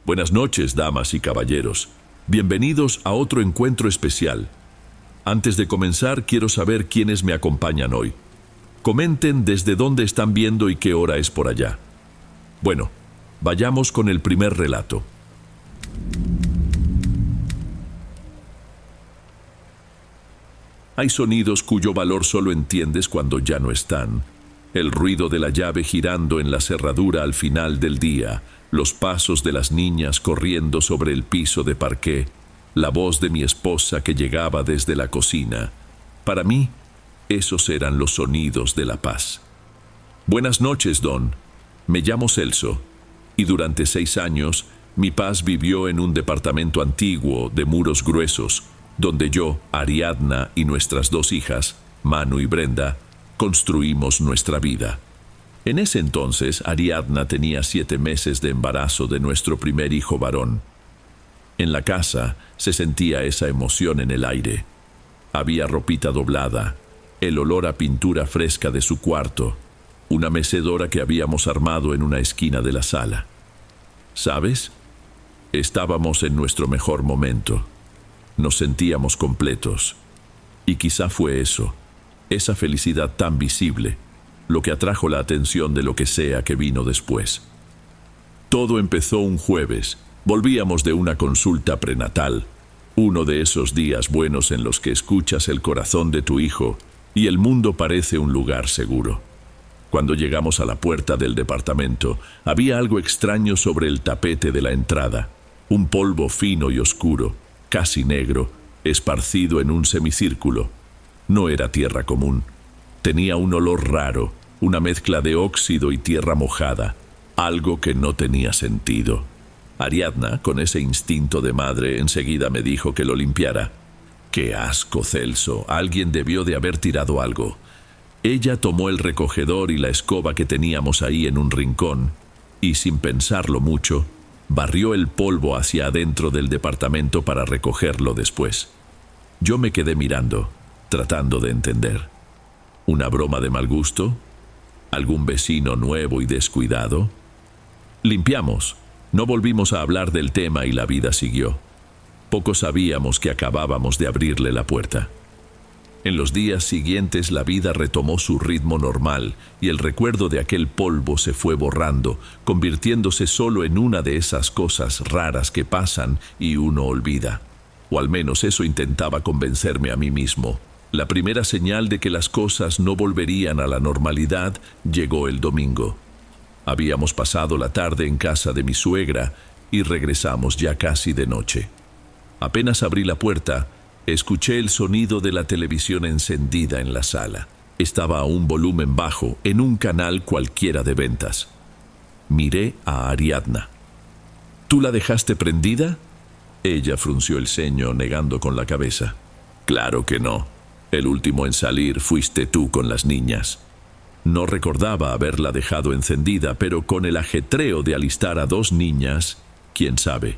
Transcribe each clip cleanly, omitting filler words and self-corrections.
Buenas noches, damas y caballeros. Bienvenidos a otro encuentro especial. Antes de comenzar, quiero saber quiénes me acompañan hoy. Comenten desde dónde están viendo y qué hora es por allá. Bueno, vayamos con el primer relato. Hay sonidos cuyo valor solo entiendes cuando ya no están. El ruido de la llave girando en la cerradura al final del día, los pasos de las niñas corriendo sobre el piso de parqué, la voz de mi esposa que llegaba desde la cocina. Para mí, esos eran los sonidos de la paz. Buenas noches, Don. Me llamo Celso, y durante 6 años, mi paz vivió en un departamento antiguo de muros gruesos, donde yo, Ariadna y nuestras 2 hijas, Manu y Brenda, construimos nuestra vida. En ese entonces, Ariadna tenía 7 meses de embarazo de nuestro primer hijo varón. En la casa se sentía esa emoción en el aire. Había ropita doblada, el olor a pintura fresca de su cuarto, una mecedora que habíamos armado en una esquina de la sala. ¿Sabes? Estábamos en nuestro mejor momento. Nos sentíamos completos. Y quizá fue eso, esa felicidad tan visible, lo que atrajo la atención de lo que sea que vino después. Todo empezó un jueves. Volvíamos de una consulta prenatal, uno de esos días buenos en los que escuchas el corazón de tu hijo y el mundo parece un lugar seguro. Cuando llegamos a la puerta del departamento, había algo extraño sobre el tapete de la entrada, un polvo fino y oscuro, casi negro, esparcido en un semicírculo. No era tierra común. Tenía un olor raro, una mezcla de óxido y tierra mojada, algo que no tenía sentido. Ariadna, con ese instinto de madre, enseguida me dijo que lo limpiara. ¡Qué asco, Celso! Alguien debió de haber tirado algo. Ella tomó el recogedor y la escoba que teníamos ahí en un rincón, y sin pensarlo mucho, barrió el polvo hacia adentro del departamento para recogerlo después. Yo me quedé mirando, tratando de entender. ¿Una broma de mal gusto? ¿Algún vecino nuevo y descuidado? Limpiamos. No volvimos a hablar del tema y la vida siguió. Poco sabíamos que acabábamos de abrirle la puerta. En los días siguientes la vida retomó su ritmo normal y el recuerdo de aquel polvo se fue borrando, convirtiéndose solo en una de esas cosas raras que pasan y uno olvida. O al menos eso intentaba convencerme a mí mismo. La primera señal de que las cosas no volverían a la normalidad llegó el domingo. Habíamos pasado la tarde en casa de mi suegra y regresamos ya casi de noche. Apenas abrí la puerta, escuché el sonido de la televisión encendida en la sala. Estaba a un volumen bajo, en un canal cualquiera de ventas. Miré a Ariadna. ¿Tú la dejaste prendida? Ella frunció el ceño, negando con la cabeza. Claro que no. El último en salir fuiste tú con las niñas. No recordaba haberla dejado encendida, pero con el ajetreo de alistar a 2 niñas, quién sabe.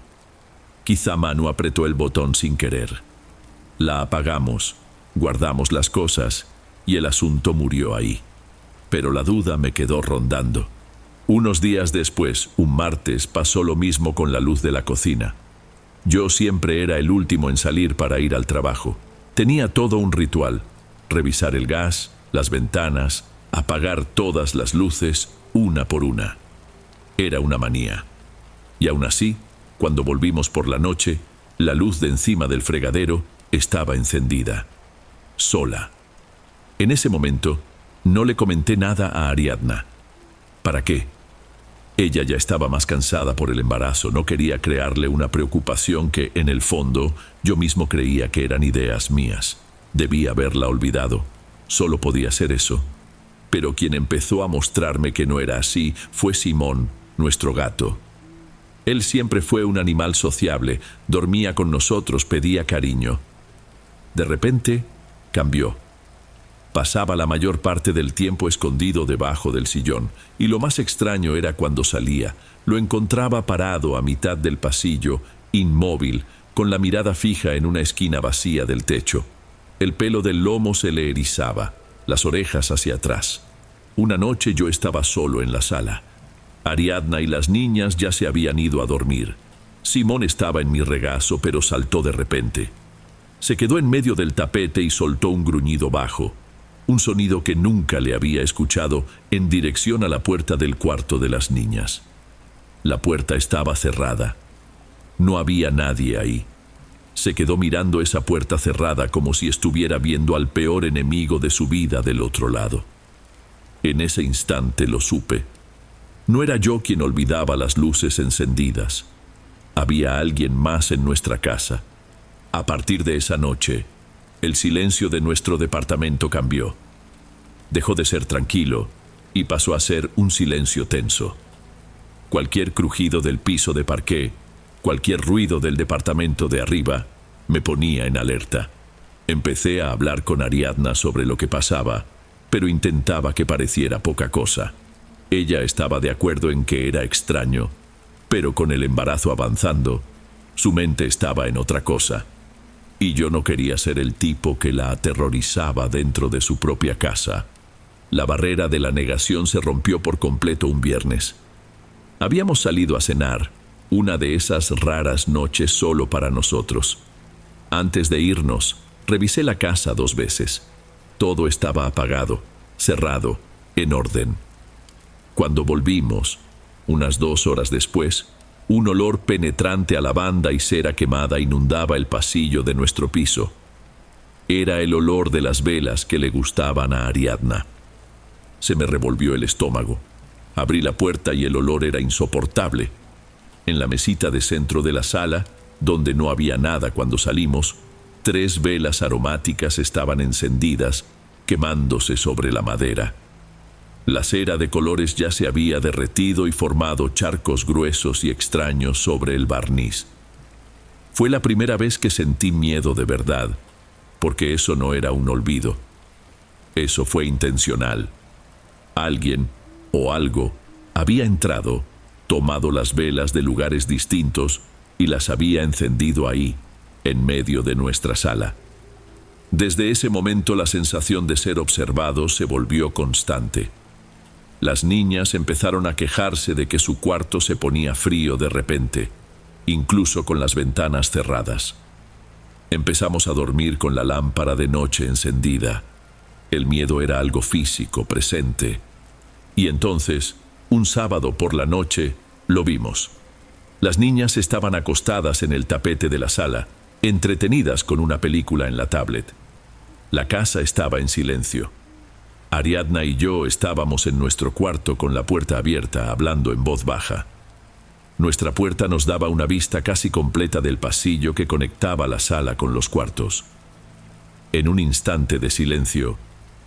Quizá Manu apretó el botón sin querer. La apagamos, guardamos las cosas y el asunto murió ahí. Pero la duda me quedó rondando. Unos días después, un martes, pasó lo mismo con la luz de la cocina. Yo siempre era el último en salir para ir al trabajo. Tenía todo un ritual: revisar el gas, las ventanas, apagar todas las luces, una por una. Era una manía. Y aún así, cuando volvimos por la noche, la luz de encima del fregadero estaba encendida, sola. En ese momento, no le comenté nada a Ariadna. ¿Para qué? Ella ya estaba más cansada por el embarazo, no quería crearle una preocupación que, en el fondo, yo mismo creía que eran ideas mías. Debía haberla olvidado. Solo podía ser eso. Pero quien empezó a mostrarme que no era así fue Simón, nuestro gato. Él siempre fue un animal sociable, dormía con nosotros, pedía cariño. De repente, cambió. Pasaba la mayor parte del tiempo escondido debajo del sillón, y lo más extraño era cuando salía. Lo encontraba parado a mitad del pasillo, inmóvil, con la mirada fija en una esquina vacía del techo. El pelo del lomo se le erizaba, las orejas hacia atrás. Una noche yo estaba solo en la sala. Ariadna y las niñas ya se habían ido a dormir. Simón estaba en mi regazo, pero saltó de repente. Se quedó en medio del tapete y soltó un gruñido bajo, un sonido que nunca le había escuchado, en dirección a la puerta del cuarto de las niñas. La puerta estaba cerrada. No había nadie ahí. Se quedó mirando esa puerta cerrada como si estuviera viendo al peor enemigo de su vida del otro lado. En ese instante lo supe. No era yo quien olvidaba las luces encendidas. Había alguien más en nuestra casa. A partir de esa noche, el silencio de nuestro departamento cambió. Dejó de ser tranquilo y pasó a ser un silencio tenso. Cualquier crujido del piso de parqué, cualquier ruido del departamento de arriba, me ponía en alerta. Empecé a hablar con Ariadna sobre lo que pasaba, pero intentaba que pareciera poca cosa. Ella estaba de acuerdo en que era extraño, pero con el embarazo avanzando, su mente estaba en otra cosa. Y yo no quería ser el tipo que la aterrorizaba dentro de su propia casa. La barrera de la negación se rompió por completo un viernes. Habíamos salido a cenar, una de esas raras noches solo para nosotros. Antes de irnos, revisé la casa 2 veces. Todo estaba apagado, cerrado, en orden. Cuando volvimos, unas 2 horas después, un olor penetrante a lavanda y cera quemada inundaba el pasillo de nuestro piso. Era el olor de las velas que le gustaban a Ariadna. Se me revolvió el estómago. Abrí la puerta y el olor era insoportable. En la mesita de centro de la sala, donde no había nada cuando salimos, 3 velas aromáticas estaban encendidas, quemándose sobre la madera. La cera de colores ya se había derretido y formado charcos gruesos y extraños sobre el barniz. Fue la primera vez que sentí miedo de verdad, porque eso no era un olvido. Eso fue intencional. Alguien o algo había entrado, tomado las velas de lugares distintos y las había encendido ahí, en medio de nuestra sala. Desde ese momento la sensación de ser observados se volvió constante. Las niñas empezaron a quejarse de que su cuarto se ponía frío de repente, incluso con las ventanas cerradas. Empezamos a dormir con la lámpara de noche encendida. El miedo era algo físico, presente. Y entonces, un sábado por la noche, lo vimos. Las niñas estaban acostadas en el tapete de la sala, entretenidas con una película en la tablet. La casa estaba en silencio. Ariadna y yo estábamos en nuestro cuarto con la puerta abierta, hablando en voz baja. Nuestra puerta nos daba una vista casi completa del pasillo que conectaba la sala con los cuartos. En un instante de silencio,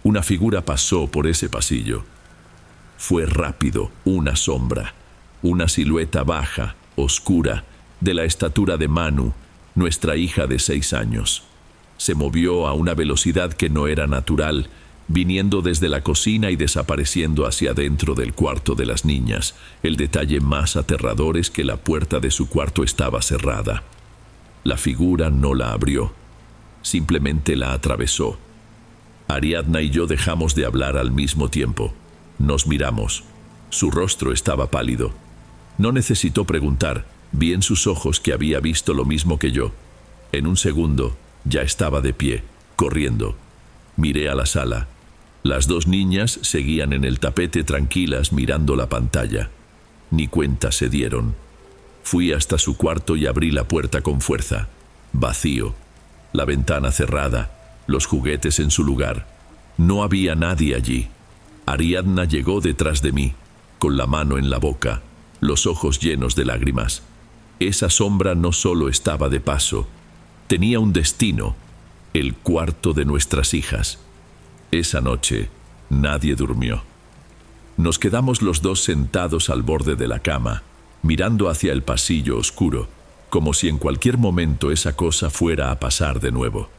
una figura pasó por ese pasillo. Fue rápido, una sombra, una silueta baja, oscura, de la estatura de Manu, nuestra hija de 6 años. Se movió a una velocidad que no era natural, viniendo desde la cocina y desapareciendo hacia adentro del cuarto de las niñas. El detalle más aterrador es que la puerta de su cuarto estaba cerrada. La figura no la abrió, simplemente la atravesó. Ariadna y yo dejamos de hablar al mismo tiempo. Nos miramos. Su rostro estaba pálido. No necesitó preguntar, vi en sus ojos que había visto lo mismo que yo. En un segundo, ya estaba de pie, corriendo. Miré a la sala. Las 2 niñas seguían en el tapete tranquilas mirando la pantalla. Ni cuenta se dieron. Fui hasta su cuarto y abrí la puerta con fuerza. Vacío. La ventana cerrada, los juguetes en su lugar. No había nadie allí. Ariadna llegó detrás de mí, con la mano en la boca, los ojos llenos de lágrimas. Esa sombra no solo estaba de paso, tenía un destino, el cuarto de nuestras hijas. Esa noche, nadie durmió. Nos quedamos los 2 sentados al borde de la cama, mirando hacia el pasillo oscuro, como si en cualquier momento esa cosa fuera a pasar de nuevo.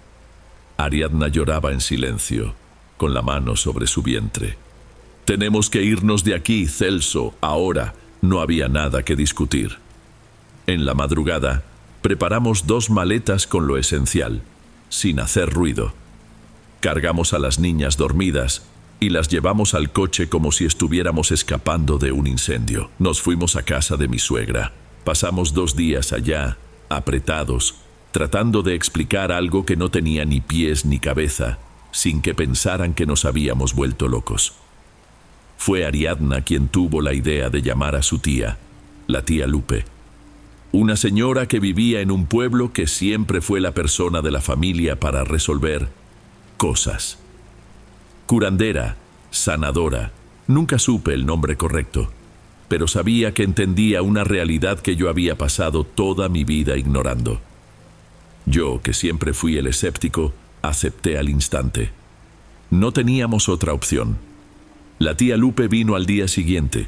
Ariadna lloraba en silencio, con la mano sobre su vientre. «Tenemos que irnos de aquí, Celso, ahora». No había nada que discutir. En la madrugada, preparamos 2 maletas con lo esencial, sin hacer ruido. Cargamos a las niñas dormidas y las llevamos al coche como si estuviéramos escapando de un incendio. Nos fuimos a casa de mi suegra. Pasamos 2 días allá, apretados, tratando de explicar algo que no tenía ni pies ni cabeza, sin que pensaran que nos habíamos vuelto locos. Fue Ariadna quien tuvo la idea de llamar a su tía, la tía Lupe. Una señora que vivía en un pueblo que siempre fue la persona de la familia para resolver cosas. Curandera, sanadora, nunca supe el nombre correcto, pero sabía que entendía una realidad que yo había pasado toda mi vida ignorando. Yo, que siempre fui el escéptico, acepté al instante. No teníamos otra opción. La tía Lupe vino al día siguiente,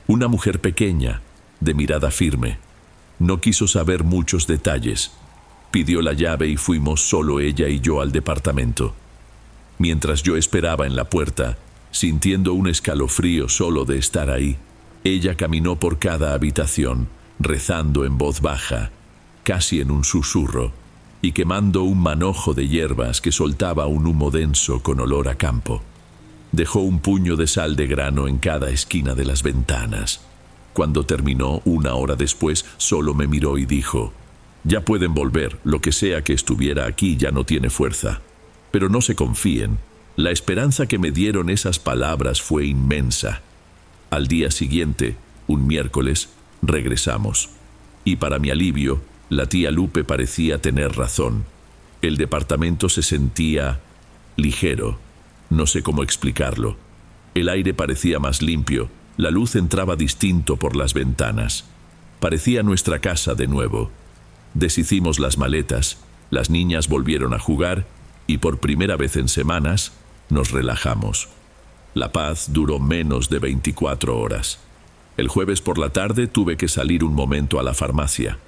una mujer pequeña, de mirada firme. No quiso saber muchos detalles. Pidió la llave y fuimos solo ella y yo al departamento. Mientras yo esperaba en la puerta, sintiendo un escalofrío solo de estar ahí, ella caminó por cada habitación, rezando en voz baja, casi en un susurro, y quemando un manojo de hierbas que soltaba un humo denso con olor a campo. Dejó un puño de sal de grano en cada esquina de las ventanas. Cuando terminó, 1 hora después, solo me miró y dijo: «Ya pueden volver, lo que sea que estuviera aquí ya no tiene fuerza. Pero no se confíen, la esperanza que me dieron esas palabras fue inmensa». Al día siguiente, un miércoles, regresamos. Y para mi alivio, la tía Lupe parecía tener razón. El departamento se sentía ligero. No sé cómo explicarlo. El aire parecía más limpio. La luz entraba distinto por las ventanas. Parecía nuestra casa de nuevo. Deshicimos las maletas, las niñas volvieron a jugar y por primera vez en semanas nos relajamos. La paz duró menos de 24 horas. El jueves por la tarde tuve que salir un momento a la farmacia.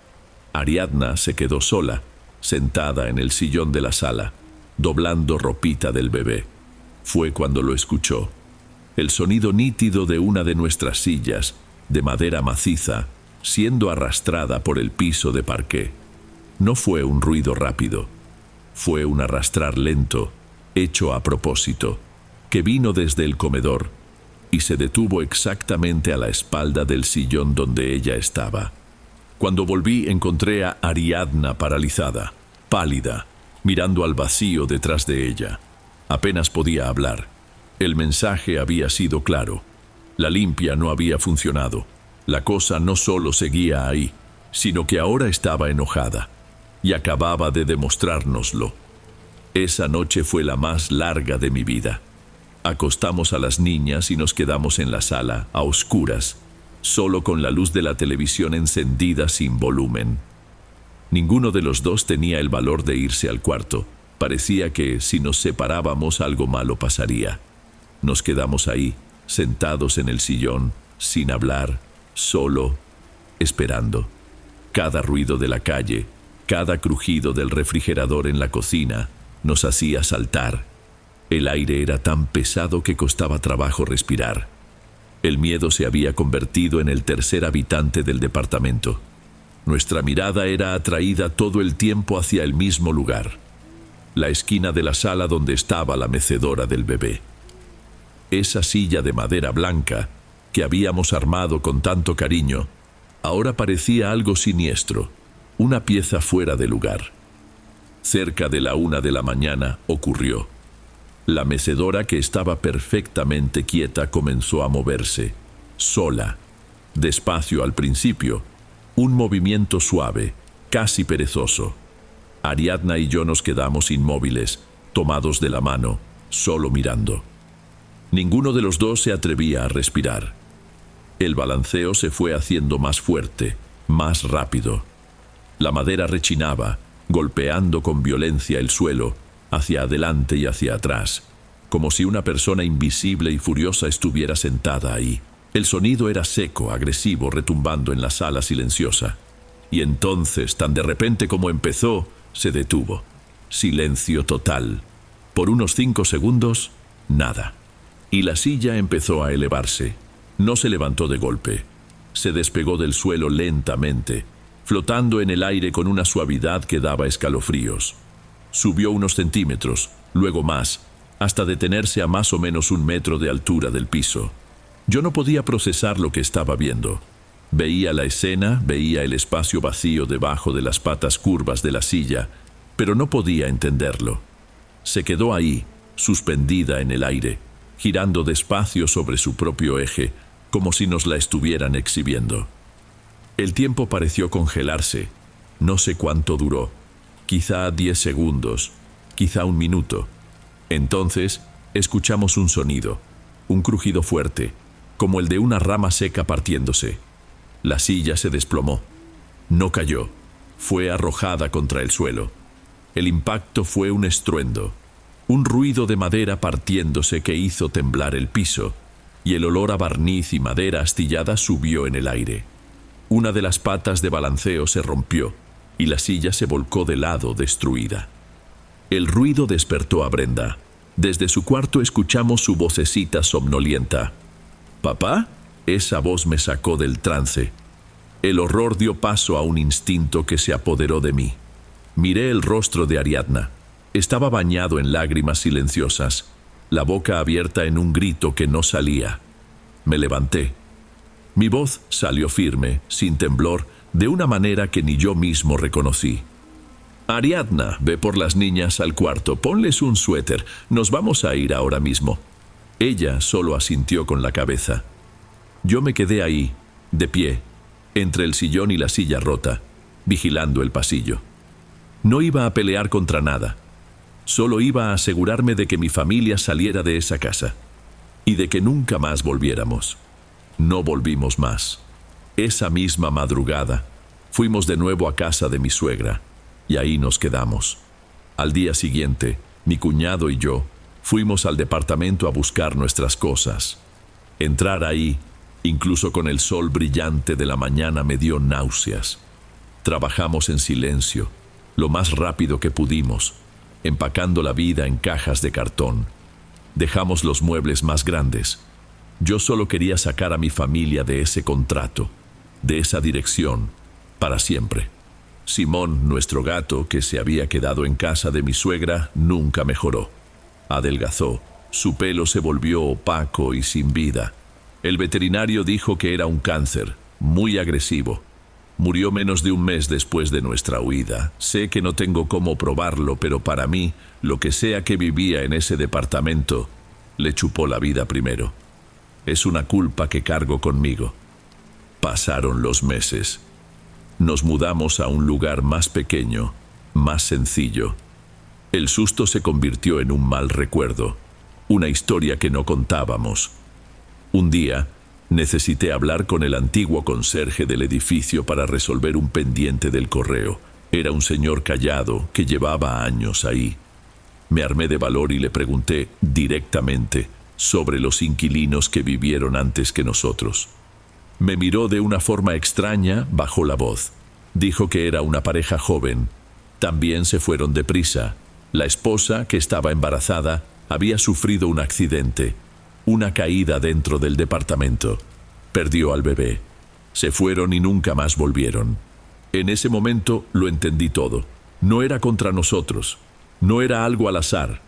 Ariadna se quedó sola, sentada en el sillón de la sala, doblando ropita del bebé. Fue cuando lo escuchó. El sonido nítido de una de nuestras sillas, de madera maciza, siendo arrastrada por el piso de parqué. No fue un ruido rápido. Fue un arrastrar lento, hecho a propósito, que vino desde el comedor y se detuvo exactamente a la espalda del sillón donde ella estaba. Cuando volví encontré a Ariadna paralizada, pálida, mirando al vacío detrás de ella. Apenas podía hablar. El mensaje había sido claro. La limpia no había funcionado. La cosa no solo seguía ahí, sino que ahora estaba enojada y acababa de demostrárnoslo. Esa noche fue la más larga de mi vida. Acostamos a las niñas y nos quedamos en la sala, a oscuras, solo con la luz de la televisión encendida sin volumen. Ninguno de los dos tenía el valor de irse al cuarto. Parecía que, si nos separábamos, algo malo pasaría. Nos quedamos ahí, sentados en el sillón, sin hablar, solo, esperando. Cada ruido de la calle, cada crujido del refrigerador en la cocina, nos hacía saltar. El aire era tan pesado que costaba trabajo respirar. El miedo se había convertido en el tercer habitante del departamento. Nuestra mirada era atraída todo el tiempo hacia el mismo lugar, la esquina de la sala donde estaba la mecedora del bebé. Esa silla de madera blanca, que habíamos armado con tanto cariño, ahora parecía algo siniestro, una pieza fuera de lugar. Cerca de la 1 de la mañana ocurrió. La mecedora, que estaba perfectamente quieta, comenzó a moverse, sola, despacio al principio, un movimiento suave, casi perezoso. Ariadna y yo nos quedamos inmóviles, tomados de la mano, solo mirando. Ninguno de los dos se atrevía a respirar. El balanceo se fue haciendo más fuerte, más rápido. La madera rechinaba, golpeando con violencia el suelo, hacia adelante y hacia atrás, como si una persona invisible y furiosa estuviera sentada ahí. El sonido era seco, agresivo, retumbando en la sala silenciosa. Y entonces, tan de repente como empezó, se detuvo. Silencio total. Por unos 5 segundos, nada. Y la silla empezó a elevarse. No se levantó de golpe. Se despegó del suelo lentamente, flotando en el aire con una suavidad que daba escalofríos. Subió unos centímetros, luego más, hasta detenerse a más o menos 1 metro de altura del piso. Yo no podía procesar lo que estaba viendo. Veía la escena, veía el espacio vacío debajo de las patas curvas de la silla, pero no podía entenderlo. Se quedó ahí, suspendida en el aire, girando despacio sobre su propio eje, como si nos la estuvieran exhibiendo. El tiempo pareció congelarse. No sé cuánto duró. Quizá 10 segundos, quizá 1 minuto. Entonces, escuchamos un sonido, un crujido fuerte, como el de una rama seca partiéndose. La silla se desplomó. No cayó. Fue arrojada contra el suelo. El impacto fue un estruendo, un ruido de madera partiéndose que hizo temblar el piso, y el olor a barniz y madera astillada subió en el aire. Una de las patas de balanceo se rompió, y la silla se volcó de lado, destruida. El ruido despertó a Brenda. Desde su cuarto escuchamos su vocecita somnolienta. «¿Papá?». Esa voz me sacó del trance. El horror dio paso a un instinto que se apoderó de mí. Miré el rostro de Ariadna. Estaba bañado en lágrimas silenciosas, la boca abierta en un grito que no salía. Me levanté. Mi voz salió firme, sin temblor, de una manera que ni yo mismo reconocí. «Ariadna, ve por las niñas al cuarto, ponles un suéter, nos vamos a ir ahora mismo». Ella solo asintió con la cabeza. Yo me quedé ahí, de pie, entre el sillón y la silla rota, vigilando el pasillo. No iba a pelear contra nada. Solo iba a asegurarme de que mi familia saliera de esa casa y de que nunca más volviéramos. No volvimos más. Esa misma madrugada, fuimos de nuevo a casa de mi suegra y ahí nos quedamos. Al día siguiente, mi cuñado y yo fuimos al departamento a buscar nuestras cosas. Entrar ahí, incluso con el sol brillante de la mañana, me dio náuseas. Trabajamos en silencio, lo más rápido que pudimos, empacando la vida en cajas de cartón. Dejamos los muebles más grandes. Yo solo quería sacar a mi familia de ese contrato, de esa dirección, para siempre. Simón, nuestro gato, que se había quedado en casa de mi suegra, nunca mejoró. Adelgazó, su pelo se volvió opaco y sin vida. El veterinario dijo que era un cáncer, muy agresivo. Murió menos de 1 mes después de nuestra huida. Sé que no tengo cómo probarlo, pero para mí, lo que sea que vivía en ese departamento, le chupó la vida primero. Es una culpa que cargo conmigo. Pasaron los meses. Nos mudamos a un lugar más pequeño, más sencillo. El susto se convirtió en un mal recuerdo, una historia que no contábamos. Un día, necesité hablar con el antiguo conserje del edificio para resolver un pendiente del correo. Era un señor callado que llevaba años ahí. Me armé de valor y le pregunté directamente sobre los inquilinos que vivieron antes que nosotros. Me miró de una forma extraña, bajó la voz. Dijo que era una pareja joven. También se fueron deprisa. La esposa, que estaba embarazada, había sufrido un accidente, una caída dentro del departamento. Perdió al bebé. Se fueron y nunca más volvieron. En ese momento lo entendí todo. No era contra nosotros. No era algo al azar.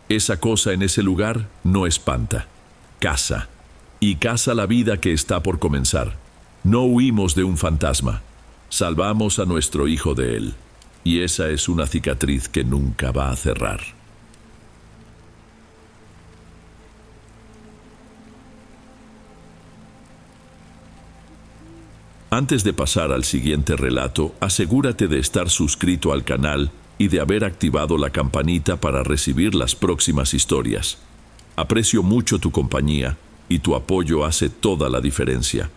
Esa cosa en ese lugar no espanta. Casa. Y casa la vida que está por comenzar. No huimos de un fantasma. Salvamos a nuestro hijo de él. Y esa es una cicatriz que nunca va a cerrar. Antes de pasar al siguiente relato, asegúrate de estar suscrito al canal y de haber activado la campanita para recibir las próximas historias. Aprecio mucho tu compañía y tu apoyo hace toda la diferencia.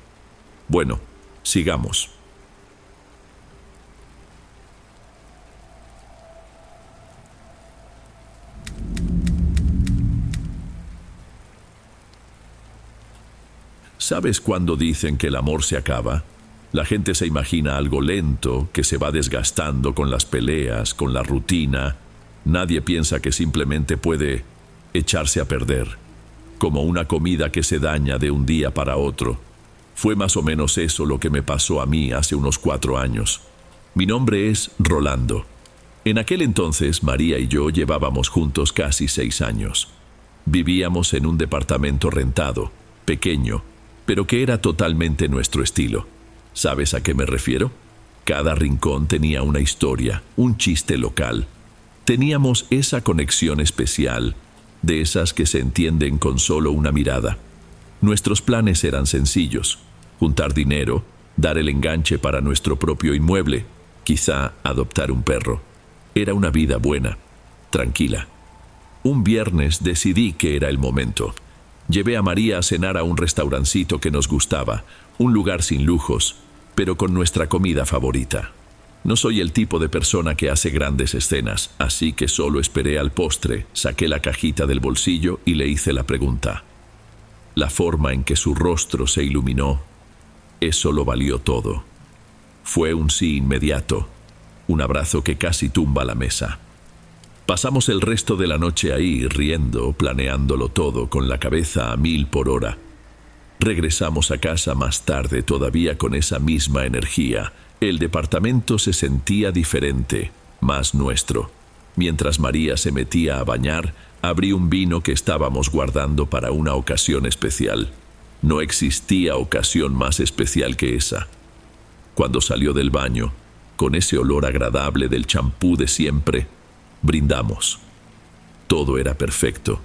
Bueno, sigamos. ¿Sabes cuándo dicen que el amor se acaba? La gente se imagina algo lento, que se va desgastando con las peleas, con la rutina. Nadie piensa que simplemente puede echarse a perder, como una comida que se daña de un día para otro. Fue más o menos eso lo que me pasó a mí hace unos 4 años. Mi nombre es Rolando. En aquel entonces, María y yo llevábamos juntos casi 6 años. Vivíamos en un departamento rentado, pequeño, pero que era totalmente nuestro estilo. ¿Sabes a qué me refiero? Cada rincón tenía una historia, un chiste local. Teníamos esa conexión especial, de esas que se entienden con solo una mirada. Nuestros planes eran sencillos: juntar dinero, dar el enganche para nuestro propio inmueble, quizá adoptar un perro. Era una vida buena, tranquila. Un viernes decidí que era el momento. Llevé a María a cenar a un restaurancito que nos gustaba, un lugar sin lujos, pero con nuestra comida favorita. No soy el tipo de persona que hace grandes escenas, así que solo esperé al postre, saqué la cajita del bolsillo y le hice la pregunta. La forma en que su rostro se iluminó, eso lo valió todo. Fue un sí inmediato, un abrazo que casi tumba la mesa. Pasamos el resto de la noche ahí, riendo, planeándolo todo, con la cabeza a 1000 por hora. Regresamos a casa más tarde, todavía con esa misma energía. El departamento se sentía diferente, más nuestro. Mientras María se metía a bañar, abrí un vino que estábamos guardando para una ocasión especial. No existía ocasión más especial que esa. Cuando salió del baño, con ese olor agradable del champú de siempre, brindamos. Todo era perfecto.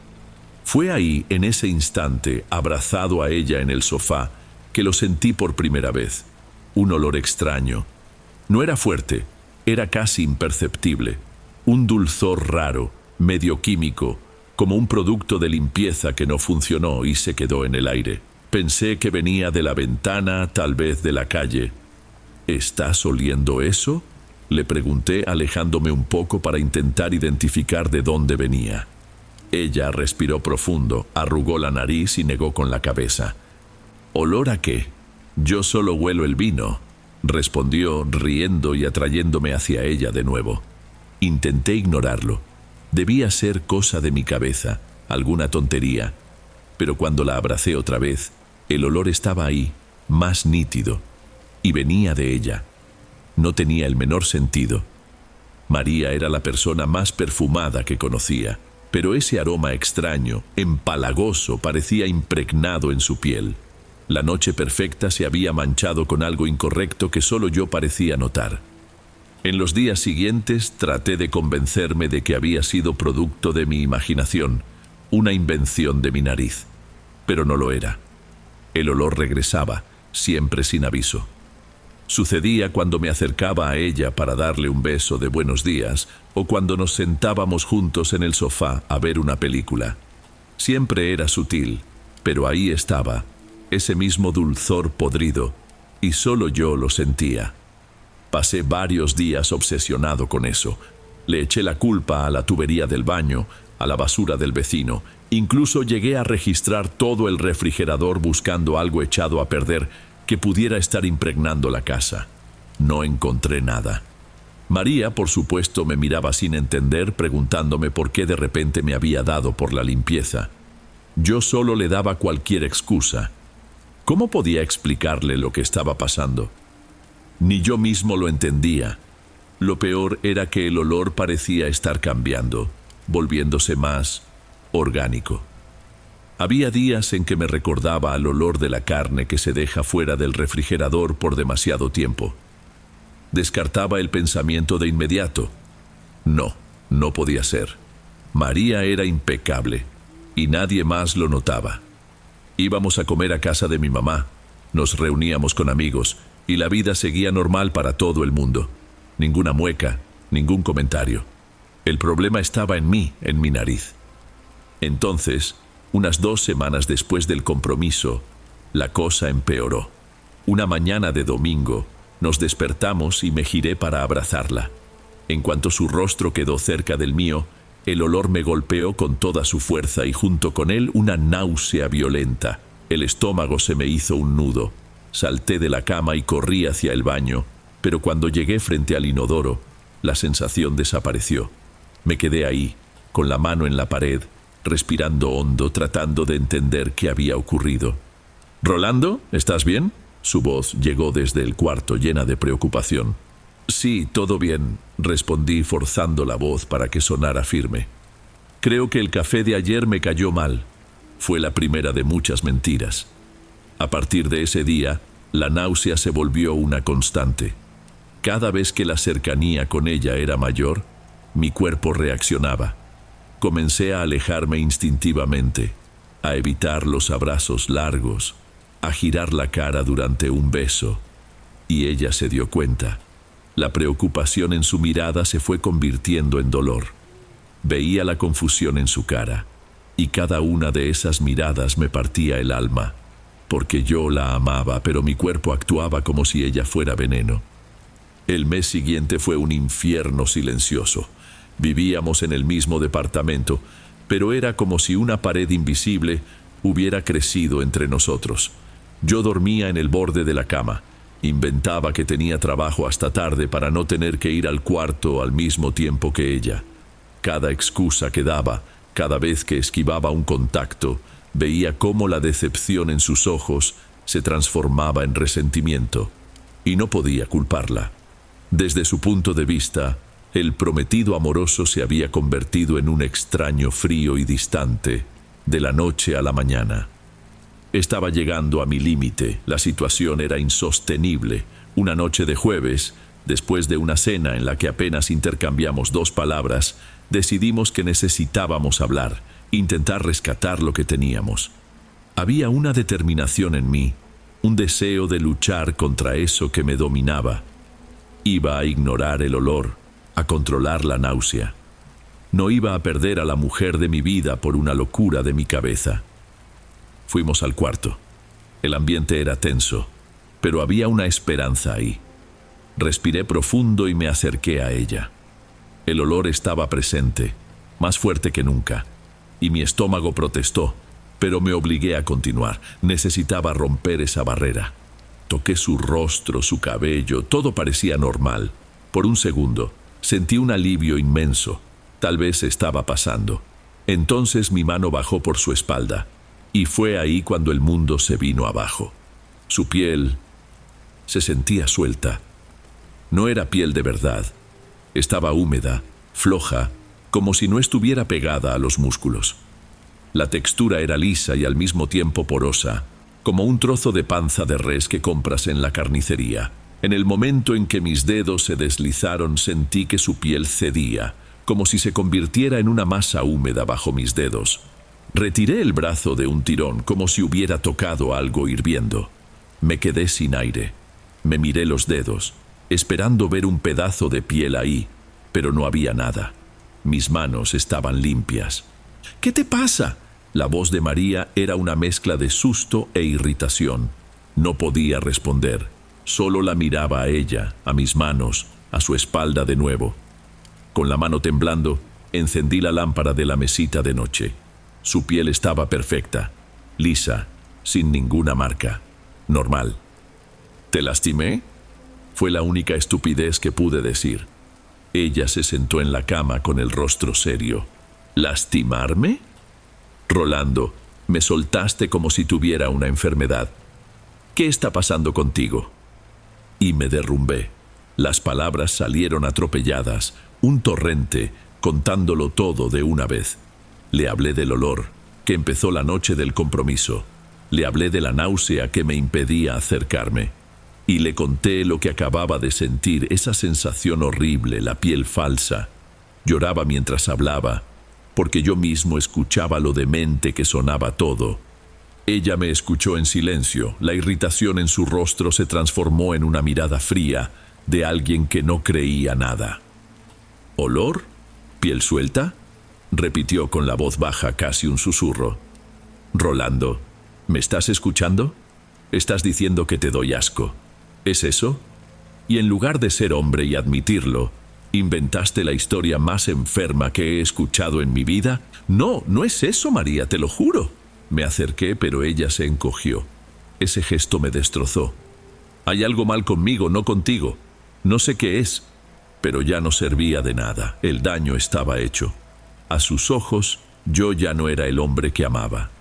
Fue ahí, en ese instante, abrazado a ella en el sofá, que lo sentí por primera vez. Un olor extraño. No era fuerte, era casi imperceptible. Un dulzor raro, medio químico, como un producto de limpieza que no funcionó y se quedó en el aire. Pensé que venía de la ventana, tal vez de la calle. ¿Estás oliendo eso?, le pregunté, alejándome un poco para intentar identificar de dónde venía. Ella respiró profundo, arrugó la nariz y negó con la cabeza. ¿Olor a qué? Yo solo huelo el vino, respondió, riendo y atrayéndome hacia ella de nuevo. Intenté ignorarlo. Debía ser cosa de mi cabeza, alguna tontería. Pero cuando la abracé otra vez, el olor estaba ahí, más nítido, y venía de ella. No tenía el menor sentido. María era la persona más perfumada que conocía, pero ese aroma extraño, empalagoso, parecía impregnado en su piel. La noche perfecta se había manchado con algo incorrecto que solo yo parecía notar. En los días siguientes traté de convencerme de que había sido producto de mi imaginación, una invención de mi nariz, pero no lo era. El olor regresaba, siempre sin aviso. Sucedía cuando me acercaba a ella para darle un beso de buenos días o cuando nos sentábamos juntos en el sofá a ver una película. Siempre era sutil, pero ahí estaba, ese mismo dulzor podrido, y solo yo lo sentía. Pasé varios días obsesionado con eso. Le eché la culpa a la tubería del baño, a la basura del vecino. Incluso llegué a registrar todo el refrigerador buscando algo echado a perder que pudiera estar impregnando la casa. No encontré nada. María, por supuesto, me miraba sin entender, preguntándome por qué de repente me había dado por la limpieza. Yo solo le daba cualquier excusa. ¿Cómo podía explicarle lo que estaba pasando? Ni yo mismo lo entendía. Lo peor era que el olor parecía estar cambiando, volviéndose más orgánico. Había días en que me recordaba al olor de la carne que se deja fuera del refrigerador por demasiado tiempo. Descartaba el pensamiento de inmediato. No, no podía ser. María era impecable, y nadie más lo notaba. Íbamos a comer a casa de mi mamá, nos reuníamos con amigos, y la vida seguía normal para todo el mundo. Ninguna mueca, ningún comentario. El problema estaba en mí, en mi nariz. Entonces, unas 2 semanas después del compromiso, la cosa empeoró. Una mañana de domingo, nos despertamos y me giré para abrazarla. En cuanto su rostro quedó cerca del mío, el olor me golpeó con toda su fuerza y junto con él una náusea violenta. El estómago se me hizo un nudo. Salté de la cama y corrí hacia el baño, pero cuando llegué frente al inodoro, la sensación desapareció. Me quedé ahí, con la mano en la pared, respirando hondo, tratando de entender qué había ocurrido. «¿Rolando? ¿Estás bien?» Su voz llegó desde el cuarto, llena de preocupación. «Sí, todo bien», respondí forzando la voz para que sonara firme. «Creo que el café de ayer me cayó mal». Fue la primera de muchas mentiras. A partir de ese día, La náusea se volvió una constante. Cada vez que la cercanía con ella era mayor, mi cuerpo reaccionaba. Comencé a alejarme instintivamente, a evitar los abrazos largos, a girar la cara durante un beso, y ella se dio cuenta. La preocupación en su mirada se fue convirtiendo en dolor. Veía la confusión en su cara, y cada una de esas miradas me partía el alma, porque yo la amaba, pero mi cuerpo actuaba como si ella fuera veneno. El mes siguiente fue un infierno silencioso. Vivíamos en el mismo departamento, pero era como si una pared invisible hubiera crecido entre nosotros. Yo dormía en el borde de la cama. Inventaba que tenía trabajo hasta tarde para no tener que ir al cuarto al mismo tiempo que ella. Cada excusa que daba, cada vez que esquivaba un contacto, veía cómo la decepción en sus ojos se transformaba en resentimiento, y no podía culparla. Desde su punto de vista, el prometido amoroso se había convertido en un extraño frío y distante, de la noche a la mañana. Estaba llegando a mi límite, la situación era insostenible. Una noche de jueves, después de una cena en la que apenas intercambiamos 2 palabras, decidimos que necesitábamos hablar, intentar rescatar lo que teníamos. Había una determinación en mí, un deseo de luchar contra eso que me dominaba. Iba a ignorar el olor, a controlar la náusea. No iba a perder a la mujer de mi vida por una locura de mi cabeza. Fuimos al cuarto. El ambiente era tenso, pero había una esperanza ahí. Respiré profundo y me acerqué a ella. El olor estaba presente, más fuerte que nunca, y mi estómago protestó, pero me obligué a continuar. Necesitaba romper esa barrera. Toqué su rostro, su cabello, todo parecía normal. Por un segundo, sentí un alivio inmenso. Tal vez estaba pasando. Entonces mi mano bajó por su espalda, y fue ahí cuando el mundo se vino abajo. Su piel se sentía suelta. No era piel de verdad. Estaba húmeda, floja, como si no estuviera pegada a los músculos. La textura era lisa y al mismo tiempo porosa, como un trozo de panza de res que compras en la carnicería. En el momento en que mis dedos se deslizaron, sentí que su piel cedía, como si se convirtiera en una masa húmeda bajo mis dedos. Retiré el brazo de un tirón, como si hubiera tocado algo hirviendo. Me quedé sin aire. Me miré los dedos, esperando ver un pedazo de piel ahí, pero no había nada. Mis manos estaban limpias. ¿Qué te pasa? La voz de María era una mezcla de susto e irritación. No podía responder. Solo la miraba a ella, a mis manos, a su espalda de nuevo. Con la mano temblando, encendí la lámpara de la mesita de noche. Su piel estaba perfecta, lisa, sin ninguna marca, normal. ¿Te lastimé? Fue la única estupidez que pude decir. Ella se sentó en la cama con el rostro serio. ¿Lastimarme? Rolando, me soltaste como si tuviera una enfermedad. ¿Qué está pasando contigo? Y me derrumbé. Las palabras salieron atropelladas, un torrente, contándolo todo de una vez. Le hablé del olor, que empezó la noche del compromiso. Le hablé de la náusea que me impedía acercarme. Y le conté lo que acababa de sentir, esa sensación horrible, la piel falsa. Lloraba mientras hablaba, porque yo mismo escuchaba lo demente que sonaba todo. Ella me escuchó en silencio. La irritación en su rostro se transformó en una mirada fría de alguien que no creía nada. ¿Olor? ¿Piel suelta? Repitió con la voz baja, casi un susurro. Rolando, ¿me estás escuchando? Estás diciendo que te doy asco. ¿Es eso? Y en lugar de ser hombre y admitirlo, ¿inventaste la historia más enferma que he escuchado en mi vida? No, no es eso, María, te lo juro. Me acerqué, pero ella se encogió. Ese gesto me destrozó. Hay algo mal conmigo, no contigo. No sé qué es, pero ya no servía de nada. El daño estaba hecho. A sus ojos, yo ya no era el hombre que amaba.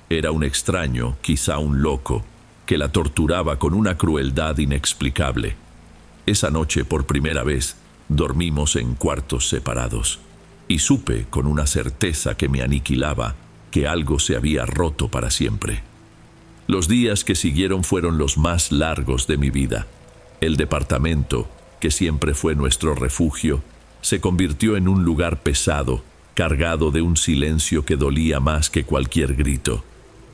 Era un extraño, quizá un loco, que la torturaba con una crueldad inexplicable. Esa noche, por primera vez, dormimos en cuartos separados, y supe con una certeza que me aniquilaba que algo se había roto para siempre. Los días que siguieron fueron los más largos de mi vida. El departamento, que siempre fue nuestro refugio, se convirtió en un lugar pesado, cargado de un silencio que dolía más que cualquier grito.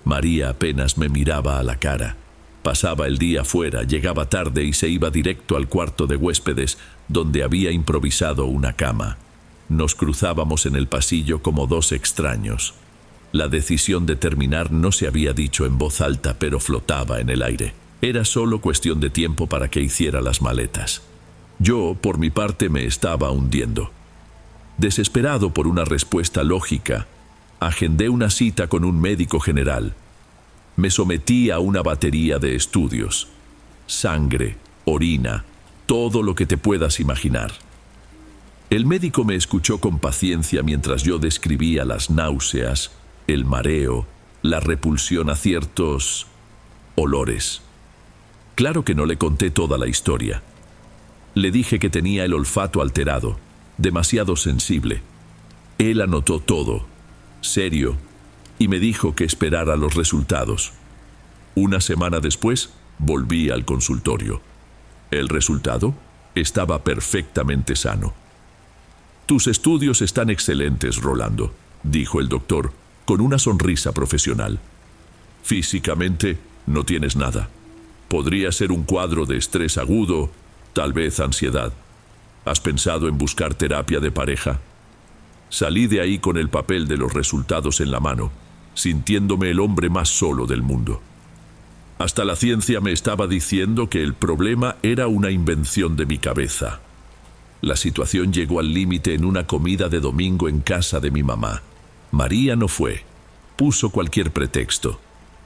María apenas me miraba a la cara. Pasaba el día fuera, llegaba tarde y se iba directo al cuarto de huéspedes, donde había improvisado una cama. Nos cruzábamos en el pasillo como dos extraños. La decisión de terminar no se había dicho en voz alta, pero flotaba en el aire. Era solo cuestión de tiempo para que hiciera las maletas. Yo, por mi parte, me estaba hundiendo. Desesperado por una respuesta lógica, agendé una cita con un médico general. Me sometí a una batería de estudios. Sangre, orina, todo lo que te puedas imaginar. El médico me escuchó con paciencia mientras yo describía las náuseas, el mareo, la repulsión a ciertos olores. Claro que no le conté toda la historia. Le dije que tenía el olfato alterado, demasiado sensible. Él anotó todo, serio, y me dijo que esperara los resultados. Una semana después, volví al consultorio. El resultado estaba perfectamente sano. «Tus estudios están excelentes, Rolando», dijo el doctor, con una sonrisa profesional. «Físicamente, no tienes nada. Podría ser un cuadro de estrés agudo, tal vez ansiedad. ¿Has pensado en buscar terapia de pareja?» Salí de ahí con el papel de los resultados en la mano, sintiéndome el hombre más solo del mundo. Hasta la ciencia me estaba diciendo que el problema era una invención de mi cabeza. La situación llegó al límite en una comida de domingo en casa de mi mamá. María no fue. Puso cualquier pretexto.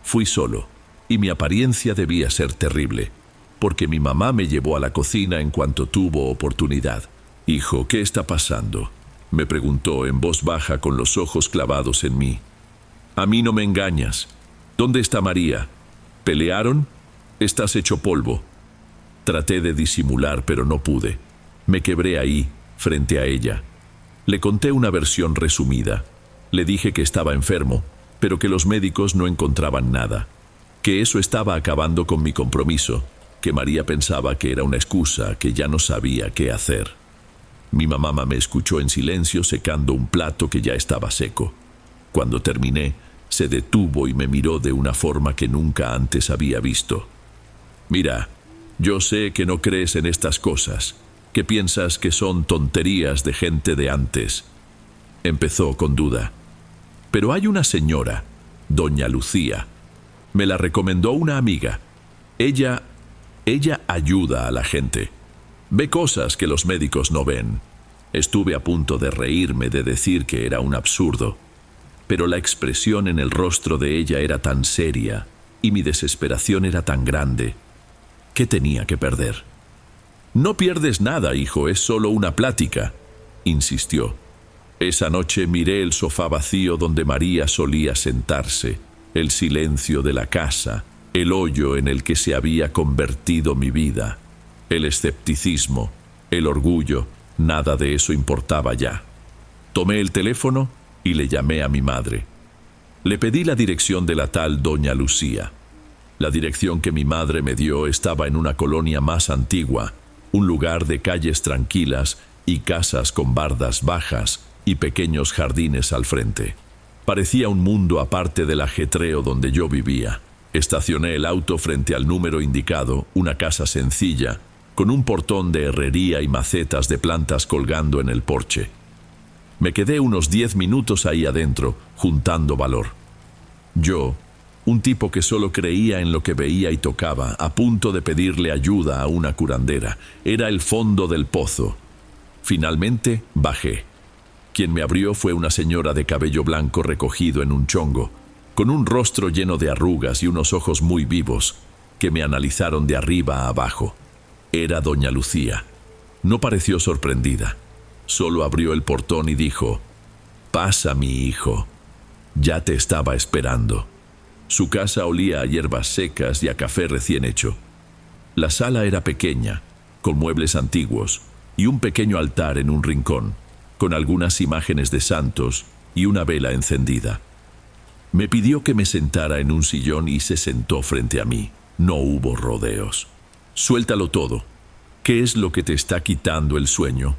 Fui solo, y mi apariencia debía ser terrible, porque mi mamá me llevó a la cocina en cuanto tuvo oportunidad. «Hijo, ¿qué está pasando?», me preguntó en voz baja con los ojos clavados en mí. «A mí no me engañas. ¿Dónde está María? ¿Pelearon? Estás hecho polvo». Traté de disimular, pero no pude. Me quebré ahí, frente a ella. Le conté una versión resumida. Le dije que estaba enfermo, pero que los médicos no encontraban nada, que eso estaba acabando con mi compromiso, que María pensaba que era una excusa, que ya no sabía qué hacer. Mi mamá me escuchó en silencio secando un plato que ya estaba seco. Cuando terminé, se detuvo y me miró de una forma que nunca antes había visto. «Mira, yo sé que no crees en estas cosas, que piensas que son tonterías de gente de antes», empezó con duda. «Pero hay una señora, doña Lucía. Me la recomendó una amiga. Ella ayuda a la gente. Ve cosas que los médicos no ven». Estuve a punto de reírme, de decir que era un absurdo, pero la expresión en el rostro de ella era tan seria y mi desesperación era tan grande. ¿Qué tenía que perder? «No pierdes nada, hijo, es solo una plática», insistió. Esa noche miré el sofá vacío donde María solía sentarse, el silencio de la casa, el hoyo en el que se había convertido mi vida, el escepticismo, el orgullo. Nada de eso importaba ya. Tomé el teléfono y le llamé a mi madre. Le pedí la dirección de la tal doña Lucía. La dirección que mi madre me dio estaba en una colonia más antigua, un lugar de calles tranquilas y casas con bardas bajas y pequeños jardines al frente. Parecía un mundo aparte del ajetreo donde yo vivía. Estacioné el auto frente al número indicado, una casa sencilla, con un portón de herrería y macetas de plantas colgando en el porche. Me quedé unos 10 minutos ahí adentro, juntando valor. Yo, un tipo que solo creía en lo que veía y tocaba, a punto de pedirle ayuda a una curandera, era el fondo del pozo. Finalmente, bajé. Quien me abrió fue una señora de cabello blanco recogido en un chongo, con un rostro lleno de arrugas y unos ojos muy vivos, que me analizaron de arriba a abajo. Era doña Lucía. No pareció sorprendida. Solo abrió el portón y dijo: «Pasa, mi hijo. Ya te estaba esperando». Su casa olía a hierbas secas y a café recién hecho. La sala era pequeña, con muebles antiguos y un pequeño altar en un rincón, con algunas imágenes de santos y una vela encendida. Me pidió que me sentara en un sillón y se sentó frente a mí. No hubo rodeos. Suéltalo todo. ¿Qué es lo que te está quitando el sueño?,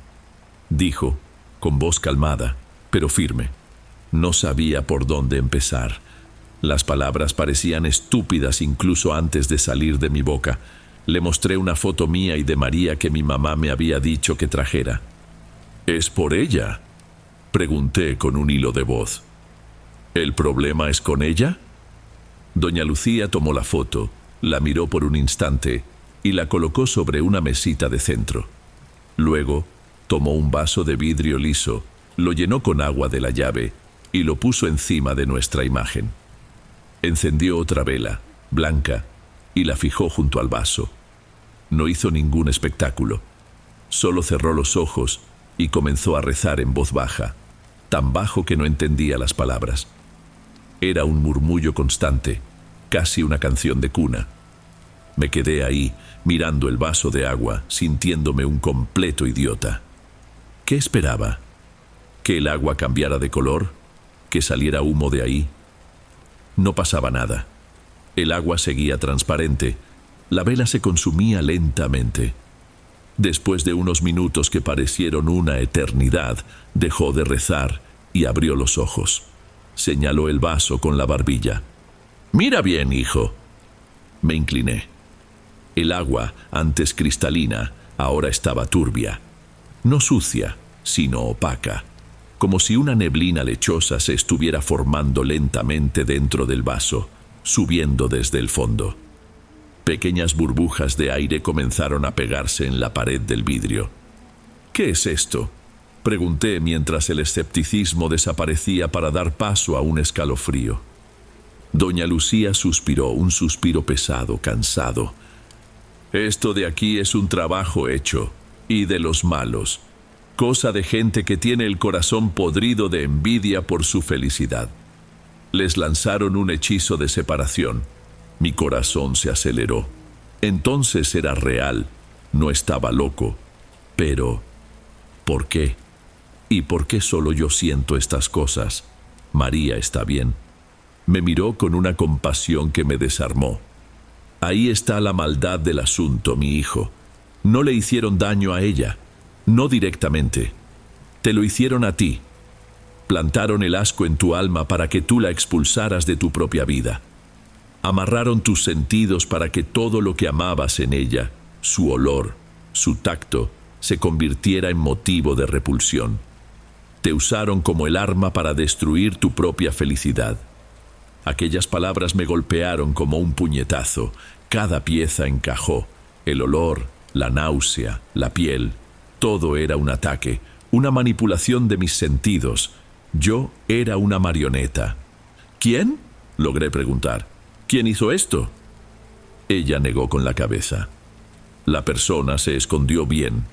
dijo, con voz calmada, pero firme. No sabía por dónde empezar. Las palabras parecían estúpidas incluso antes de salir de mi boca. Le mostré una foto mía y de María que mi mamá me había dicho que trajera. ¿Es por ella?, pregunté con un hilo de voz. ¿El problema es con ella? Doña Lucía tomó la foto, la miró por un instante y la colocó sobre una mesita de centro. Luego, tomó un vaso de vidrio liso, lo llenó con agua de la llave y lo puso encima de nuestra imagen. Encendió otra vela, blanca, y la fijó junto al vaso. No hizo ningún espectáculo. Solo cerró los ojos y comenzó a rezar en voz baja, tan bajo que no entendía las palabras. Era un murmullo constante, casi una canción de cuna. Me quedé ahí, mirando el vaso de agua, sintiéndome un completo idiota. ¿Qué esperaba? ¿Que el agua cambiara de color? ¿Que saliera humo de ahí? No pasaba nada. El agua seguía transparente. La vela se consumía lentamente. Después de unos minutos que parecieron una eternidad, dejó de rezar y abrió los ojos. Señaló el vaso con la barbilla. «Mira bien, hijo». Me incliné. El agua, antes cristalina, ahora estaba turbia. No sucia, sino opaca, como si una neblina lechosa se estuviera formando lentamente dentro del vaso, subiendo desde el fondo. Pequeñas burbujas de aire comenzaron a pegarse en la pared del vidrio. «¿Qué es esto?», pregunté mientras el escepticismo desaparecía para dar paso a un escalofrío. Doña Lucía suspiró, un suspiro pesado, cansado. «Esto de aquí es un trabajo hecho, y de los malos, cosa de gente que tiene el corazón podrido de envidia por su felicidad. Les lanzaron un hechizo de separación. Mi corazón se aceleró. Entonces era real, no estaba loco. Pero, ¿por qué? ¿Y por qué solo yo siento estas cosas? María está bien». Me miró con una compasión que me desarmó. «Ahí está la maldad del asunto, mi hijo. No le hicieron daño a ella, no directamente. Te lo hicieron a ti. Plantaron el asco en tu alma para que tú la expulsaras de tu propia vida. Amarraron tus sentidos para que todo lo que amabas en ella, su olor, su tacto, se convirtiera en motivo de repulsión. Te usaron como el arma para destruir tu propia felicidad». Aquellas palabras me golpearon como un puñetazo. Cada pieza encajó. El olor, la náusea, la piel. Todo era un ataque, una manipulación de mis sentidos. Yo era una marioneta. «¿Quién?», logré preguntar. «¿Quién hizo esto?». Ella negó con la cabeza. La persona se escondió bien.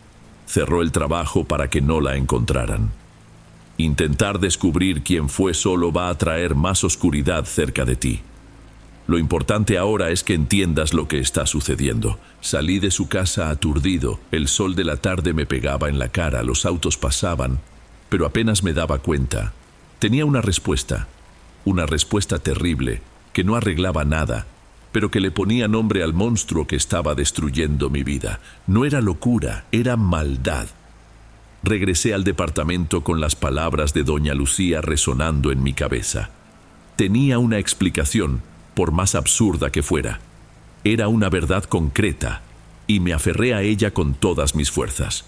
Cerró el trabajo para que no la encontraran. Intentar descubrir quién fue solo va a traer más oscuridad cerca de ti. Lo importante ahora es que entiendas lo que está sucediendo. Salí de su casa aturdido. El sol de la tarde me pegaba en la cara, los autos pasaban, pero apenas me daba cuenta. Tenía una respuesta terrible, que no arreglaba nada, pero que le ponía nombre al monstruo que estaba destruyendo mi vida. No era locura, era maldad. Regresé al departamento con las palabras de doña Lucía resonando en mi cabeza. Tenía una explicación, por más absurda que fuera. Era una verdad concreta, y me aferré a ella con todas mis fuerzas.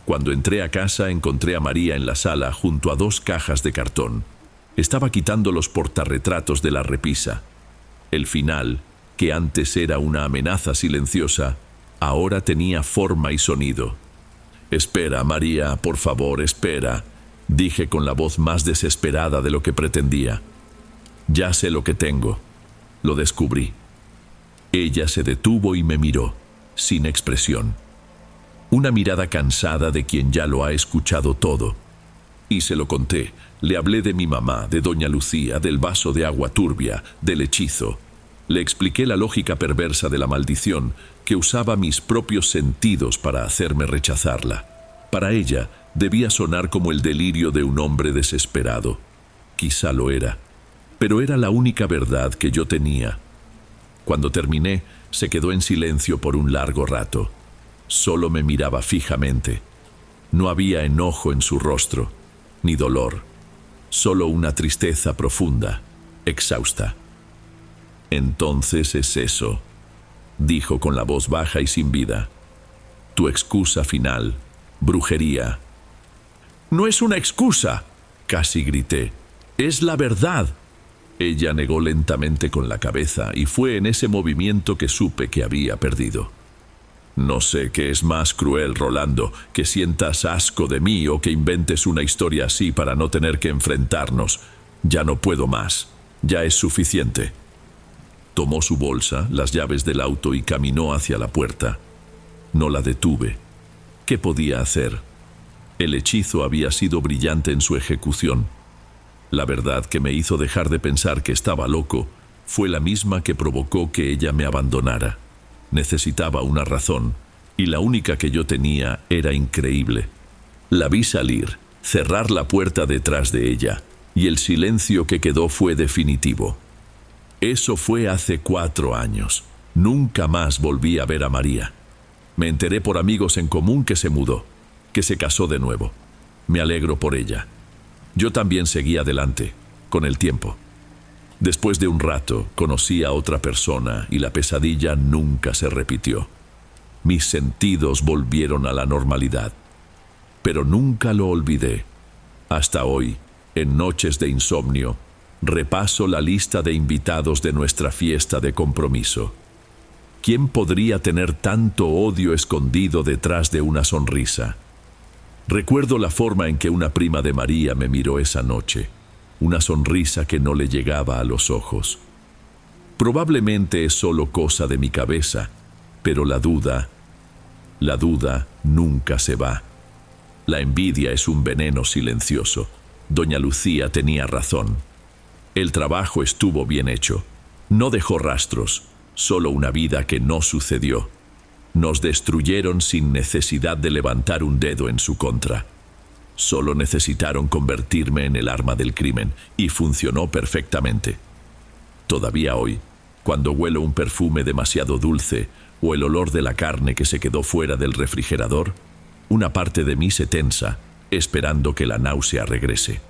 Cuando entré a casa encontré a María en la sala junto a 2 cajas de cartón. Estaba quitando los portarretratos de la repisa. El final, que antes era una amenaza silenciosa, ahora tenía forma y sonido. «Espera, María, por favor, espera», dije con la voz más desesperada de lo que pretendía. «Ya sé lo que tengo». Lo descubrí. Ella se detuvo y me miró, sin expresión. Una mirada cansada de quien ya lo ha escuchado todo. Y se lo conté. Le hablé de mi mamá, de doña Lucía, del vaso de agua turbia, del hechizo. Le expliqué la lógica perversa de la maldición, que usaba mis propios sentidos para hacerme rechazarla. Para ella, debía sonar como el delirio de un hombre desesperado. Quizá lo era. pero era la única verdad que yo tenía. Cuando terminé, se quedó en silencio por un largo rato. Solo me miraba fijamente. No había enojo en su rostro, ni dolor, solo una tristeza profunda, exhausta. «Entonces es eso», dijo con la voz baja y sin vida. «Tu excusa final, brujería». «No es una excusa», casi grité. «Es la verdad». Ella negó lentamente con la cabeza y fue en ese movimiento que supe que había perdido. «No sé qué es más cruel, Rolando, que sientas asco de mí o que inventes una historia así para no tener que enfrentarnos. Ya no puedo más. Ya es suficiente». Tomó su bolsa, las llaves del auto y caminó hacia la puerta. No la detuve. ¿Qué podía hacer? El hechizo había sido brillante en su ejecución. La verdad que me hizo dejar de pensar que estaba loco fue la misma que provocó que ella me abandonara. Necesitaba una razón, y la única que yo tenía era increíble. La vi salir, cerrar la puerta detrás de ella, y el silencio que quedó fue definitivo. Eso fue hace 4 años. Nunca más volví a ver a María. Me enteré por amigos en común que se mudó, que se casó de nuevo. Me alegro por ella. Yo también seguí adelante, con el tiempo. Después de un rato, conocí a otra persona y la pesadilla nunca se repitió. Mis sentidos volvieron a la normalidad. Pero nunca lo olvidé. Hasta hoy, en noches de insomnio, repaso la lista de invitados de nuestra fiesta de compromiso. ¿Quién podría tener tanto odio escondido detrás de una sonrisa? Recuerdo la forma en que una prima de María me miró esa noche, una sonrisa que no le llegaba a los ojos. Probablemente es solo cosa de mi cabeza, pero la duda nunca se va. La envidia es un veneno silencioso. Doña Lucía tenía razón. El trabajo estuvo bien hecho. No dejó rastros, solo una vida que no sucedió. Nos destruyeron sin necesidad de levantar un dedo en su contra. Solo necesitaron convertirme en el arma del crimen, y funcionó perfectamente. Todavía hoy, cuando huelo un perfume demasiado dulce o el olor de la carne que se quedó fuera del refrigerador, una parte de mí se tensa, esperando que la náusea regrese.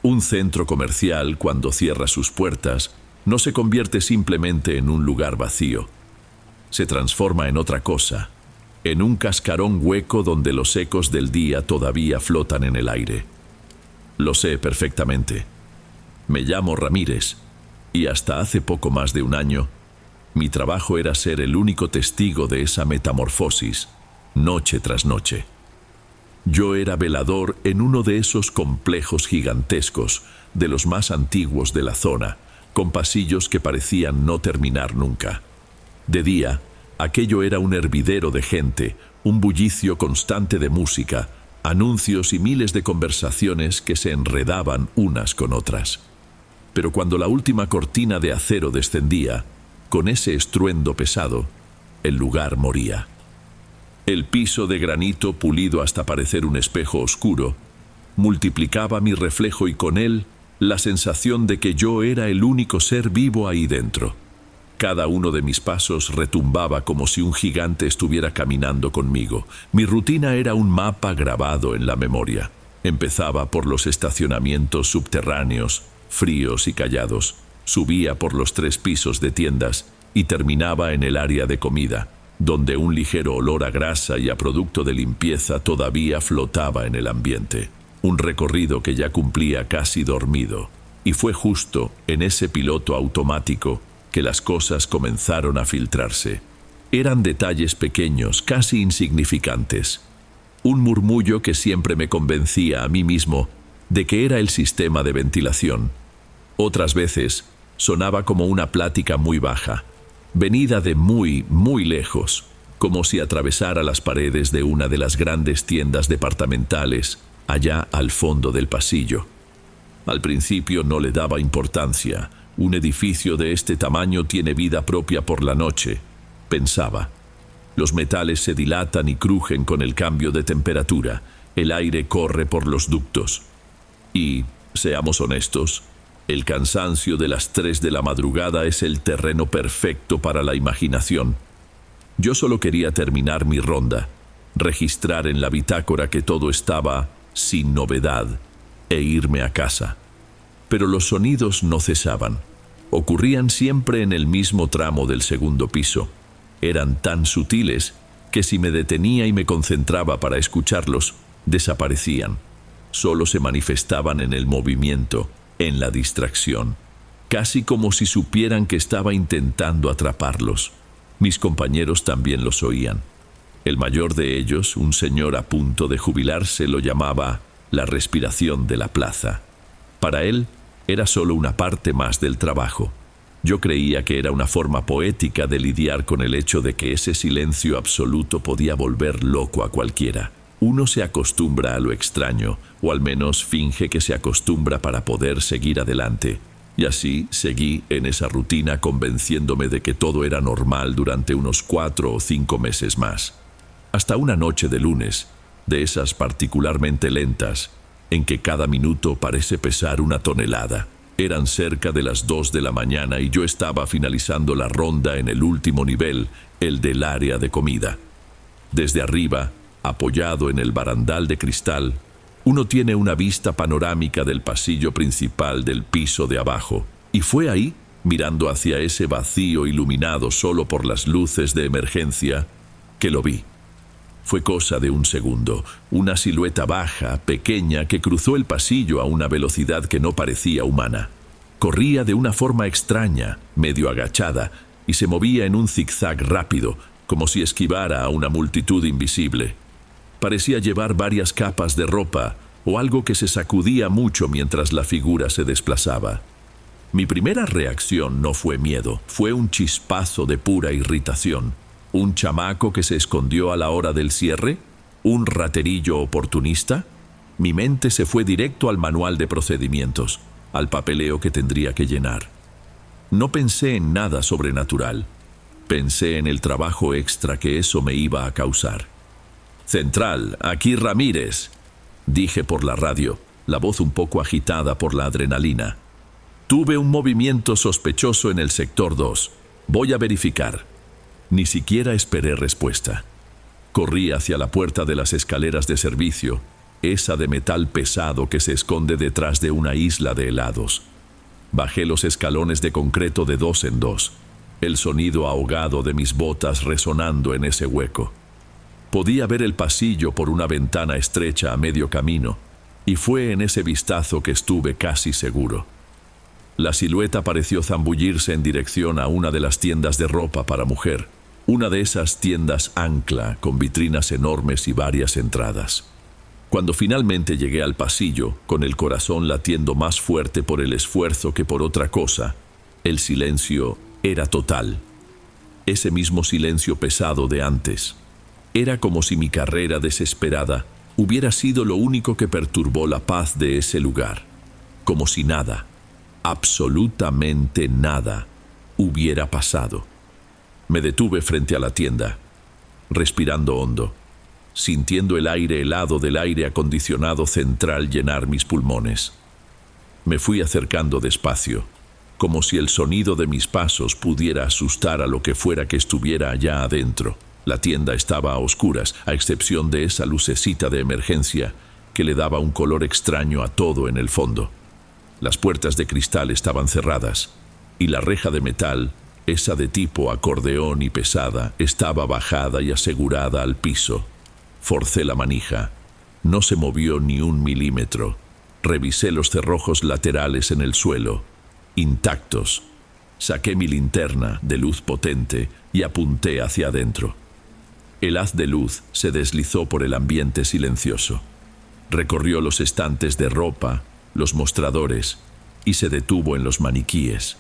Un centro comercial, cuando cierra sus puertas, no se convierte simplemente en un lugar vacío. Se transforma en otra cosa, en un cascarón hueco donde los ecos del día todavía flotan en el aire. Lo sé perfectamente. Me llamo Ramírez, y hasta hace poco más de un año, mi trabajo era ser el único testigo de esa metamorfosis, noche tras noche. Yo era velador en uno de esos complejos gigantescos, de los más antiguos de la zona, con pasillos que parecían no terminar nunca. De día, aquello era un hervidero de gente, un bullicio constante de música, anuncios y miles de conversaciones que se enredaban unas con otras. Pero cuando la última cortina de acero descendía, con ese estruendo pesado, el lugar moría. El piso de granito, pulido hasta parecer un espejo oscuro, multiplicaba mi reflejo y con él la sensación de que yo era el único ser vivo ahí dentro. Cada uno de mis pasos retumbaba como si un gigante estuviera caminando conmigo. Mi rutina era un mapa grabado en la memoria. Empezaba por los estacionamientos subterráneos, fríos y callados. Subía por los 3 pisos de tiendas y terminaba en el área de comida, donde un ligero olor a grasa y a producto de limpieza todavía flotaba en el ambiente. Un recorrido que ya cumplía casi dormido. Y fue justo en ese piloto automático que las cosas comenzaron a filtrarse. Eran detalles pequeños, casi insignificantes. Un murmullo que siempre me convencía a mí mismo de que era el sistema de ventilación. Otras veces sonaba como una plática muy baja, venida de muy, muy lejos, como si atravesara las paredes de una de las grandes tiendas departamentales allá al fondo del pasillo. Al principio no le daba importancia. Un edificio de este tamaño tiene vida propia por la noche, pensaba. Los metales se dilatan y crujen con el cambio de temperatura. El aire corre por los ductos. Y, seamos honestos, el cansancio de las 3 de la madrugada es el terreno perfecto para la imaginación. Yo solo quería terminar mi ronda, registrar en la bitácora que todo estaba sin novedad e irme a casa. Pero los sonidos no cesaban. Ocurrían siempre en el mismo tramo del segundo piso. Eran tan sutiles que si me detenía y me concentraba para escucharlos, desaparecían. Solo se manifestaban en el movimiento, en la distracción, casi como si supieran que estaba intentando atraparlos. Mis compañeros también los oían. El mayor de ellos, un señor a punto de jubilarse, lo llamaba la respiración de la plaza. Para él, era solo una parte más del trabajo. Yo creía que era una forma poética de lidiar con el hecho de que ese silencio absoluto podía volver loco a cualquiera. Uno se acostumbra a lo extraño, o al menos finge que se acostumbra para poder seguir adelante. Y así seguí en esa rutina convenciéndome de que todo era normal durante unos 4 o 5 meses más. Hasta una noche de lunes, de esas particularmente lentas, en que cada minuto parece pesar una tonelada. Eran cerca de las 2 de la mañana y yo estaba finalizando la ronda en el último nivel, el del área de comida. Desde arriba, apoyado en el barandal de cristal, uno tiene una vista panorámica del pasillo principal del piso de abajo. Y fue ahí, mirando hacia ese vacío iluminado solo por las luces de emergencia, que lo vi. Fue cosa de un segundo, una silueta baja, pequeña, que cruzó el pasillo a una velocidad que no parecía humana. Corría de una forma extraña, medio agachada, y se movía en un zigzag rápido, como si esquivara a una multitud invisible. Parecía llevar varias capas de ropa, o algo que se sacudía mucho mientras la figura se desplazaba. Mi primera reacción no fue miedo, fue un chispazo de pura irritación. ¿Un chamaco que se escondió a la hora del cierre? ¿Un raterillo oportunista? Mi mente se fue directo al manual de procedimientos, al papeleo que tendría que llenar. No pensé en nada sobrenatural. Pensé en el trabajo extra que eso me iba a causar. «Central, aquí Ramírez», dije por la radio, la voz un poco agitada por la adrenalina. «Tuve un movimiento sospechoso en el sector 2. Voy a verificar». Ni siquiera esperé respuesta. Corrí hacia la puerta de las escaleras de servicio, esa de metal pesado que se esconde detrás de una isla de helados. Bajé los escalones de concreto de 2 en 2, el sonido ahogado de mis botas resonando en ese hueco. Podía ver el pasillo por una ventana estrecha a medio camino, y fue en ese vistazo que estuve casi seguro. La silueta pareció zambullirse en dirección a una de las tiendas de ropa para mujer, una de esas tiendas ancla con vitrinas enormes y varias entradas. Cuando finalmente llegué al pasillo, con el corazón latiendo más fuerte por el esfuerzo que por otra cosa, el silencio era total. Ese mismo silencio pesado de antes. Era como si mi carrera desesperada hubiera sido lo único que perturbó la paz de ese lugar. Como si nada, absolutamente nada, hubiera pasado. Me detuve frente a la tienda, respirando hondo, sintiendo el aire helado del aire acondicionado central llenar mis pulmones. Me fui acercando despacio, como si el sonido de mis pasos pudiera asustar a lo que fuera que estuviera allá adentro. La tienda estaba a oscuras, a excepción de esa lucecita de emergencia que le daba un color extraño a todo en el fondo. Las puertas de cristal estaban cerradas, y la reja de metal, esa de tipo acordeón y pesada, estaba bajada y asegurada al piso. Forcé la manija. No se movió ni 1 milímetro. Revisé los cerrojos laterales en el suelo, intactos. Saqué mi linterna de luz potente y apunté hacia adentro. El haz de luz se deslizó por el ambiente silencioso. Recorrió los estantes de ropa, los mostradores, y se detuvo en los maniquíes.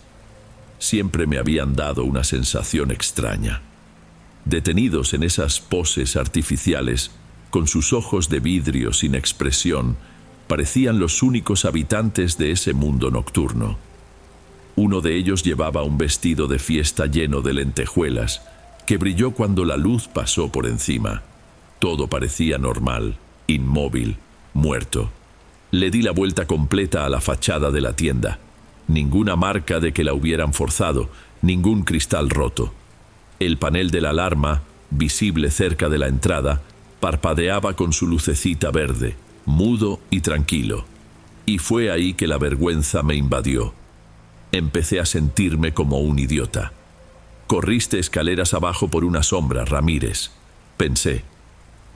Siempre me habían dado una sensación extraña. Detenidos en esas poses artificiales, con sus ojos de vidrio sin expresión, parecían los únicos habitantes de ese mundo nocturno. Uno de ellos llevaba un vestido de fiesta lleno de lentejuelas, que brilló cuando la luz pasó por encima. Todo parecía normal, inmóvil, muerto. Le di la vuelta completa a la fachada de la tienda. Ninguna marca de que la hubieran forzado, ningún cristal roto. El panel de la alarma, visible cerca de la entrada, parpadeaba con su lucecita verde, mudo y tranquilo. Y fue ahí que la vergüenza me invadió. Empecé a sentirme como un idiota. Corriste escaleras abajo por una sombra, Ramírez, pensé.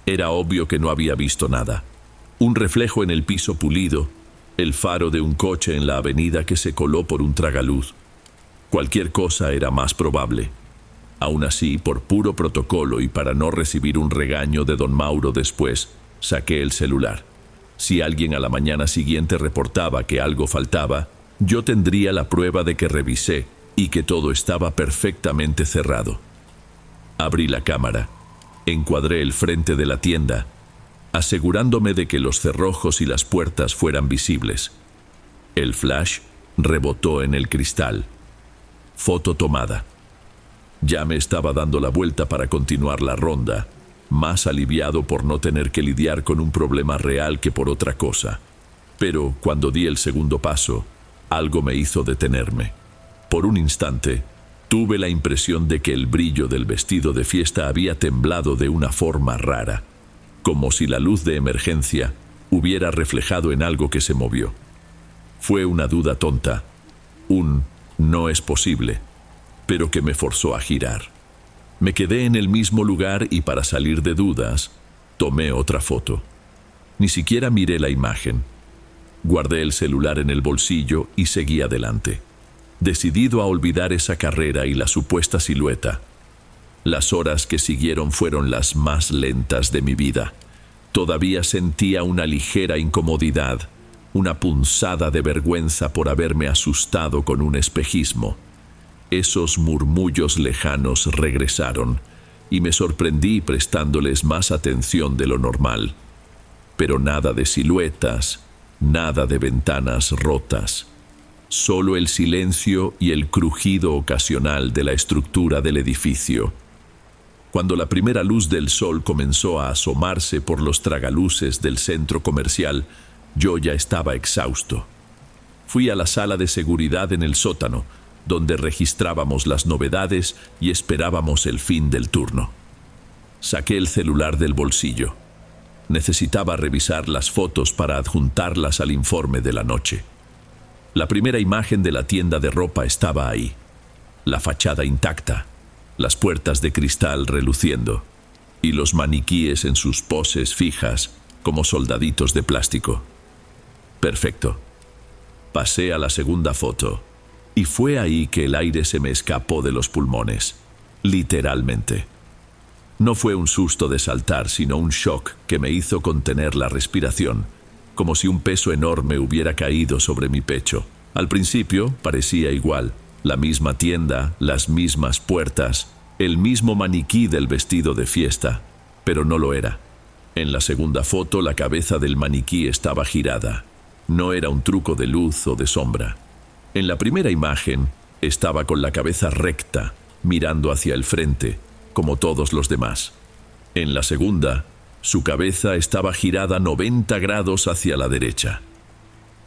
Era obvio que no había visto nada. Un reflejo en el piso pulido, el faro de un coche en la avenida que se coló por un tragaluz. Cualquier cosa era más probable. Aún así, por puro protocolo y para no recibir un regaño de don Mauro después, saqué el celular. Si alguien a la mañana siguiente reportaba que algo faltaba, yo tendría la prueba de que revisé y que todo estaba perfectamente cerrado. Abrí la cámara, encuadré el frente de la tienda, asegurándome de que los cerrojos y las puertas fueran visibles. El flash rebotó en el cristal. Foto tomada. Ya me estaba dando la vuelta para continuar la ronda, más aliviado por no tener que lidiar con un problema real que por otra cosa. Pero cuando di el segundo paso, algo me hizo detenerme. Por un instante, tuve la impresión de que el brillo del vestido de fiesta había temblado de una forma rara, como si la luz de emergencia hubiera reflejado en algo que se movió. Fue una duda tonta, un no es posible, pero que me forzó a girar. Me quedé en el mismo lugar y para salir de dudas, tomé otra foto. Ni siquiera miré la imagen. Guardé el celular en el bolsillo y seguí adelante, decidido a olvidar esa carrera y la supuesta silueta. Las horas que siguieron fueron las más lentas de mi vida. Todavía sentía una ligera incomodidad, una punzada de vergüenza por haberme asustado con un espejismo. Esos murmullos lejanos regresaron y me sorprendí prestándoles más atención de lo normal. Pero nada de siluetas, nada de ventanas rotas. Solo el silencio y el crujido ocasional de la estructura del edificio. Cuando la primera luz del sol comenzó a asomarse por los tragaluces del centro comercial, yo ya estaba exhausto. Fui a la sala de seguridad en el sótano, donde registrábamos las novedades y esperábamos el fin del turno. Saqué el celular del bolsillo. Necesitaba revisar las fotos para adjuntarlas al informe de la noche. La primera imagen de la tienda de ropa estaba ahí. La fachada intacta, las puertas de cristal reluciendo y los maniquíes en sus poses fijas como soldaditos de plástico. Perfecto. Pasé a la segunda foto y fue ahí que el aire se me escapó de los pulmones, literalmente. No fue un susto de saltar, sino un shock que me hizo contener la respiración, como si un peso enorme hubiera caído sobre mi pecho. Al principio parecía igual, la misma tienda, las mismas puertas, el mismo maniquí del vestido de fiesta, pero no lo era. En la segunda foto la cabeza del maniquí estaba girada. No era un truco de luz o de sombra. En la primera imagen estaba con la cabeza recta, mirando hacia el frente, como todos los demás. En la segunda, su cabeza estaba girada 90 grados hacia la derecha,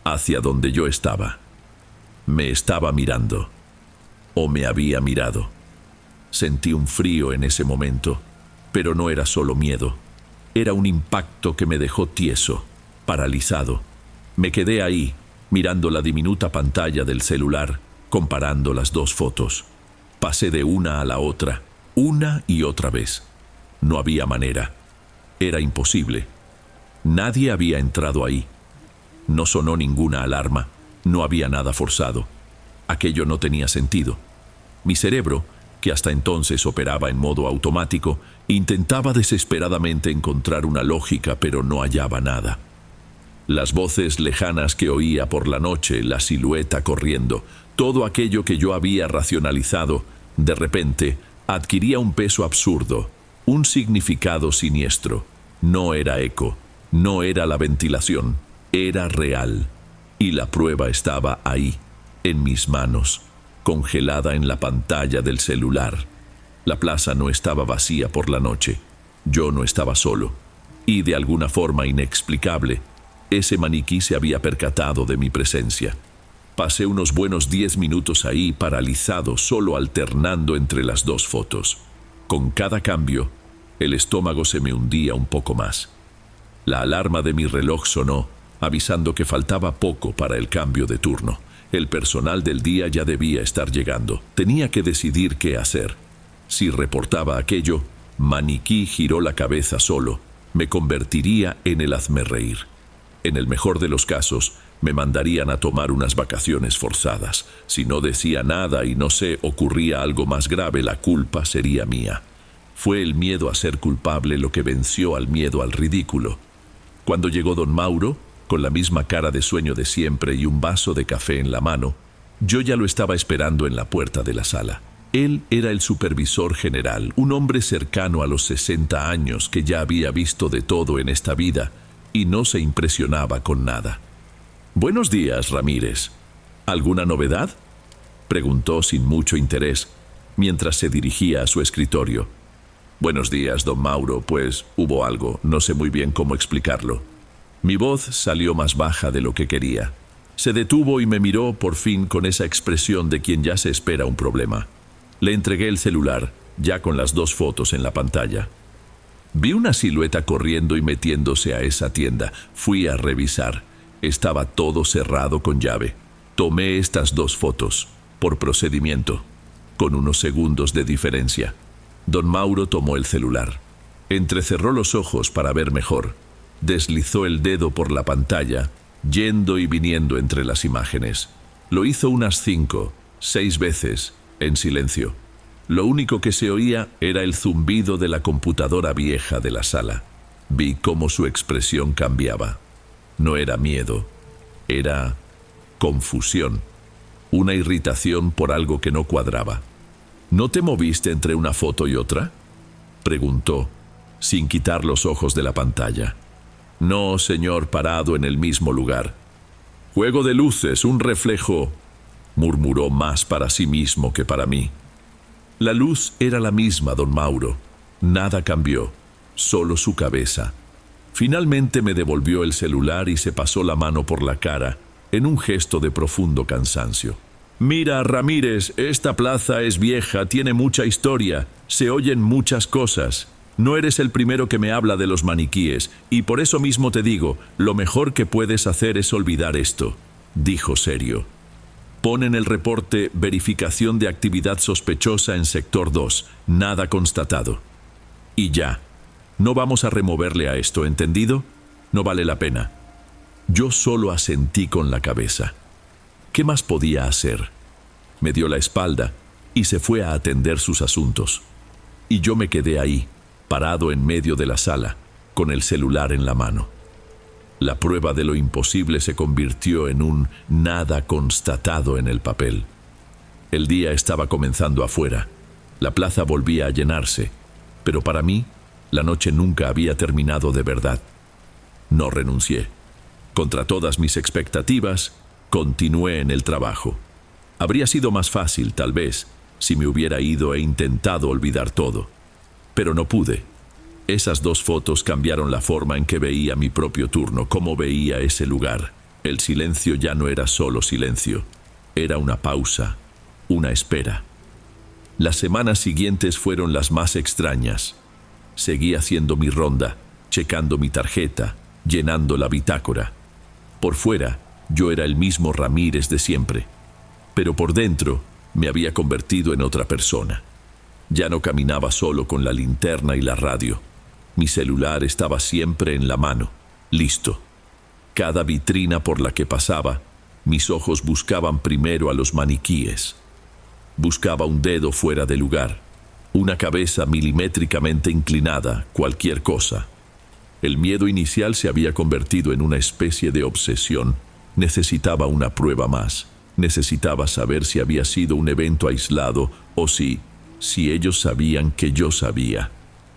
hacia donde yo estaba. Me estaba mirando, o me había mirado. Sentí un frío en ese momento, pero no era solo miedo. Era un impacto que me dejó tieso, paralizado. Me quedé ahí, mirando la diminuta pantalla del celular, comparando las dos fotos. Pasé de una a la otra, una y otra vez. No había manera. Era imposible. Nadie había entrado ahí. No sonó ninguna alarma. No había nada forzado. Aquello no tenía sentido. Mi cerebro, que hasta entonces operaba en modo automático, intentaba desesperadamente encontrar una lógica, pero no hallaba nada. Las voces lejanas que oía por la noche, la silueta corriendo, todo aquello que yo había racionalizado, de repente adquiría un peso absurdo, un significado siniestro. No era eco, no era la ventilación, era real. Y la prueba estaba ahí, en mis manos, congelada en la pantalla del celular. La plaza no estaba vacía por la noche. Yo no estaba solo. Y de alguna forma inexplicable, ese maniquí se había percatado de mi presencia. Pasé unos buenos 10 minutos ahí, paralizado, solo alternando entre las dos fotos. Con cada cambio, el estómago se me hundía un poco más. La alarma de mi reloj sonó, avisando que faltaba poco para el cambio de turno. El personal del día ya debía estar llegando. Tenía que decidir qué hacer. Si reportaba aquello, Maniquí giró la cabeza solo. Me convertiría en el hazmerreír. En el mejor de los casos, me mandarían a tomar unas vacaciones forzadas. Si no decía nada y no se ocurría algo más grave, la culpa sería mía. Fue el miedo a ser culpable lo que venció al miedo al ridículo. Cuando llegó don Mauro, con la misma cara de sueño de siempre y un vaso de café en la mano, yo ya lo estaba esperando en la puerta de la sala. Él era el supervisor general, un hombre cercano a los 60 años que ya había visto de todo en esta vida y no se impresionaba con nada. «Buenos días, Ramírez. ¿Alguna novedad?», preguntó sin mucho interés, mientras se dirigía a su escritorio. «Buenos días, don Mauro, pues hubo algo, no sé muy bien cómo explicarlo». Mi voz salió más baja de lo que quería. Se detuvo y me miró por fin con esa expresión de quien ya se espera un problema. Le entregué el celular, ya con las dos fotos en la pantalla. Vi una silueta corriendo y metiéndose a esa tienda. Fui a revisar. Estaba todo cerrado con llave. Tomé estas dos fotos, por procedimiento, con unos segundos de diferencia. Don Mauro tomó el celular. Entrecerró los ojos para ver mejor. Deslizó el dedo por la pantalla, yendo y viniendo entre las imágenes. Lo hizo unas 5, 6 veces, en silencio. Lo único que se oía era el zumbido de la computadora vieja de la sala. Vi cómo su expresión cambiaba. No era miedo, era confusión, una irritación por algo que no cuadraba. «¿No te moviste entre una foto y otra?», preguntó, sin quitar los ojos de la pantalla. «No, señor, parado en el mismo lugar». «Juego de luces, un reflejo», murmuró más para sí mismo que para mí. La luz era la misma, don Mauro. Nada cambió, solo su cabeza. Finalmente me devolvió el celular y se pasó la mano por la cara, en un gesto de profundo cansancio. «Mira, Ramírez, esta plaza es vieja, tiene mucha historia, se oyen muchas cosas. No eres el primero que me habla de los maniquíes, y por eso mismo te digo, lo mejor que puedes hacer es olvidar esto», dijo serio. «Pon en el reporte verificación de actividad sospechosa en sector 2, nada constatado. Y ya, no vamos a removerle a esto, ¿entendido? No vale la pena». Yo solo asentí con la cabeza. ¿Qué más podía hacer? Me dio la espalda y se fue a atender sus asuntos. Y yo me quedé ahí, parado en medio de la sala, con el celular en la mano. La prueba de lo imposible se convirtió en un nada constatado en el papel. El día estaba comenzando afuera. La plaza volvía a llenarse, pero para mí, la noche nunca había terminado de verdad. No renuncié. Contra todas mis expectativas, continué en el trabajo. Habría sido más fácil, tal vez, si me hubiera ido e intentado olvidar todo. Pero no pude. Esas dos fotos cambiaron la forma en que veía mi propio turno, cómo veía ese lugar. El silencio ya no era solo silencio. Era una pausa, una espera. Las semanas siguientes fueron las más extrañas. Seguí haciendo mi ronda, checando mi tarjeta, llenando la bitácora. Por fuera, yo era el mismo Ramírez de siempre, pero por dentro me había convertido en otra persona. Ya no caminaba solo con la linterna y la radio. Mi celular estaba siempre en la mano, listo. Cada vitrina por la que pasaba, mis ojos buscaban primero a los maniquíes. Buscaba un dedo fuera de lugar, una cabeza milimétricamente inclinada, cualquier cosa. El miedo inicial se había convertido en una especie de obsesión. Necesitaba una prueba más. Necesitaba saber si había sido un evento aislado o si ellos sabían que yo sabía.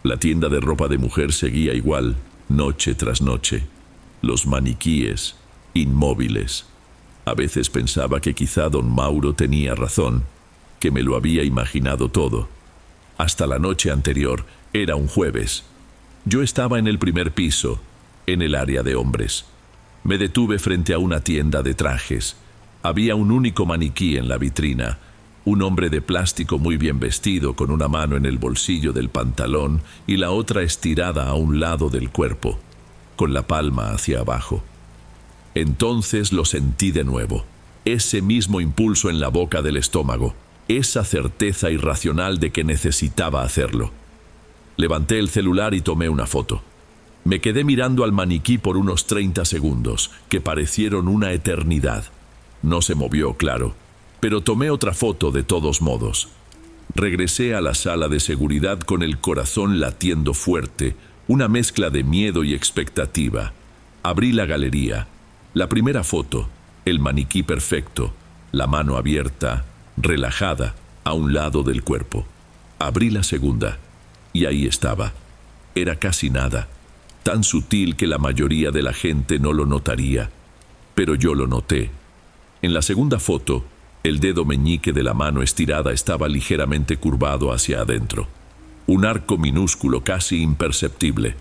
La tienda de ropa de mujer seguía igual, noche tras noche. Los maniquíes, inmóviles. A veces pensaba que quizá don Mauro tenía razón, que me lo había imaginado todo. Hasta la noche anterior, era un jueves. Yo estaba en el primer piso, en el área de hombres. Me detuve frente a una tienda de trajes. Había un único maniquí en la vitrina, un hombre de plástico muy bien vestido, con una mano en el bolsillo del pantalón y la otra estirada a un lado del cuerpo, con la palma hacia abajo. Entonces lo sentí de nuevo, ese mismo impulso en la boca del estómago, esa certeza irracional de que necesitaba hacerlo. Levanté el celular y tomé una foto. Me quedé mirando al maniquí por unos 30 segundos, que parecieron una eternidad. No se movió, claro, pero tomé otra foto de todos modos. Regresé a la sala de seguridad con el corazón latiendo fuerte, una mezcla de miedo y expectativa. Abrí la galería. La primera foto, el maniquí perfecto, la mano abierta, relajada, a un lado del cuerpo. Abrí la segunda, y ahí estaba. Era casi nada, tan sutil que la mayoría de la gente no lo notaría, pero yo lo noté. En la segunda foto, el dedo meñique de la mano estirada estaba ligeramente curvado hacia adentro. Un arco minúsculo, casi imperceptible,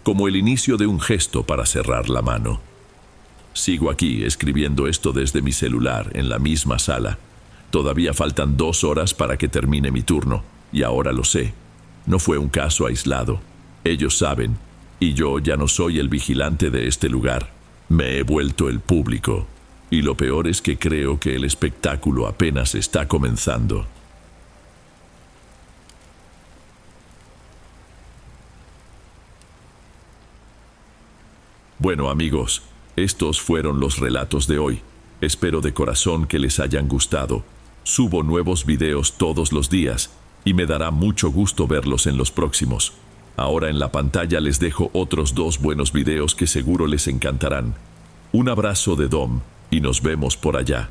como el inicio de un gesto para cerrar la mano. Sigo aquí, escribiendo esto desde mi celular, en la misma sala. Todavía faltan 2 horas para que termine mi turno, y ahora lo sé. No fue un caso aislado. Ellos saben, y yo ya no soy el vigilante de este lugar. Me he vuelto el público. Y lo peor es que creo que el espectáculo apenas está comenzando. Bueno, amigos, estos fueron los relatos de hoy. Espero de corazón que les hayan gustado. Subo nuevos videos todos los días y me dará mucho gusto verlos en los próximos. Ahora en la pantalla les dejo otros 2 buenos videos que seguro les encantarán. Un abrazo de Dom y nos vemos por allá.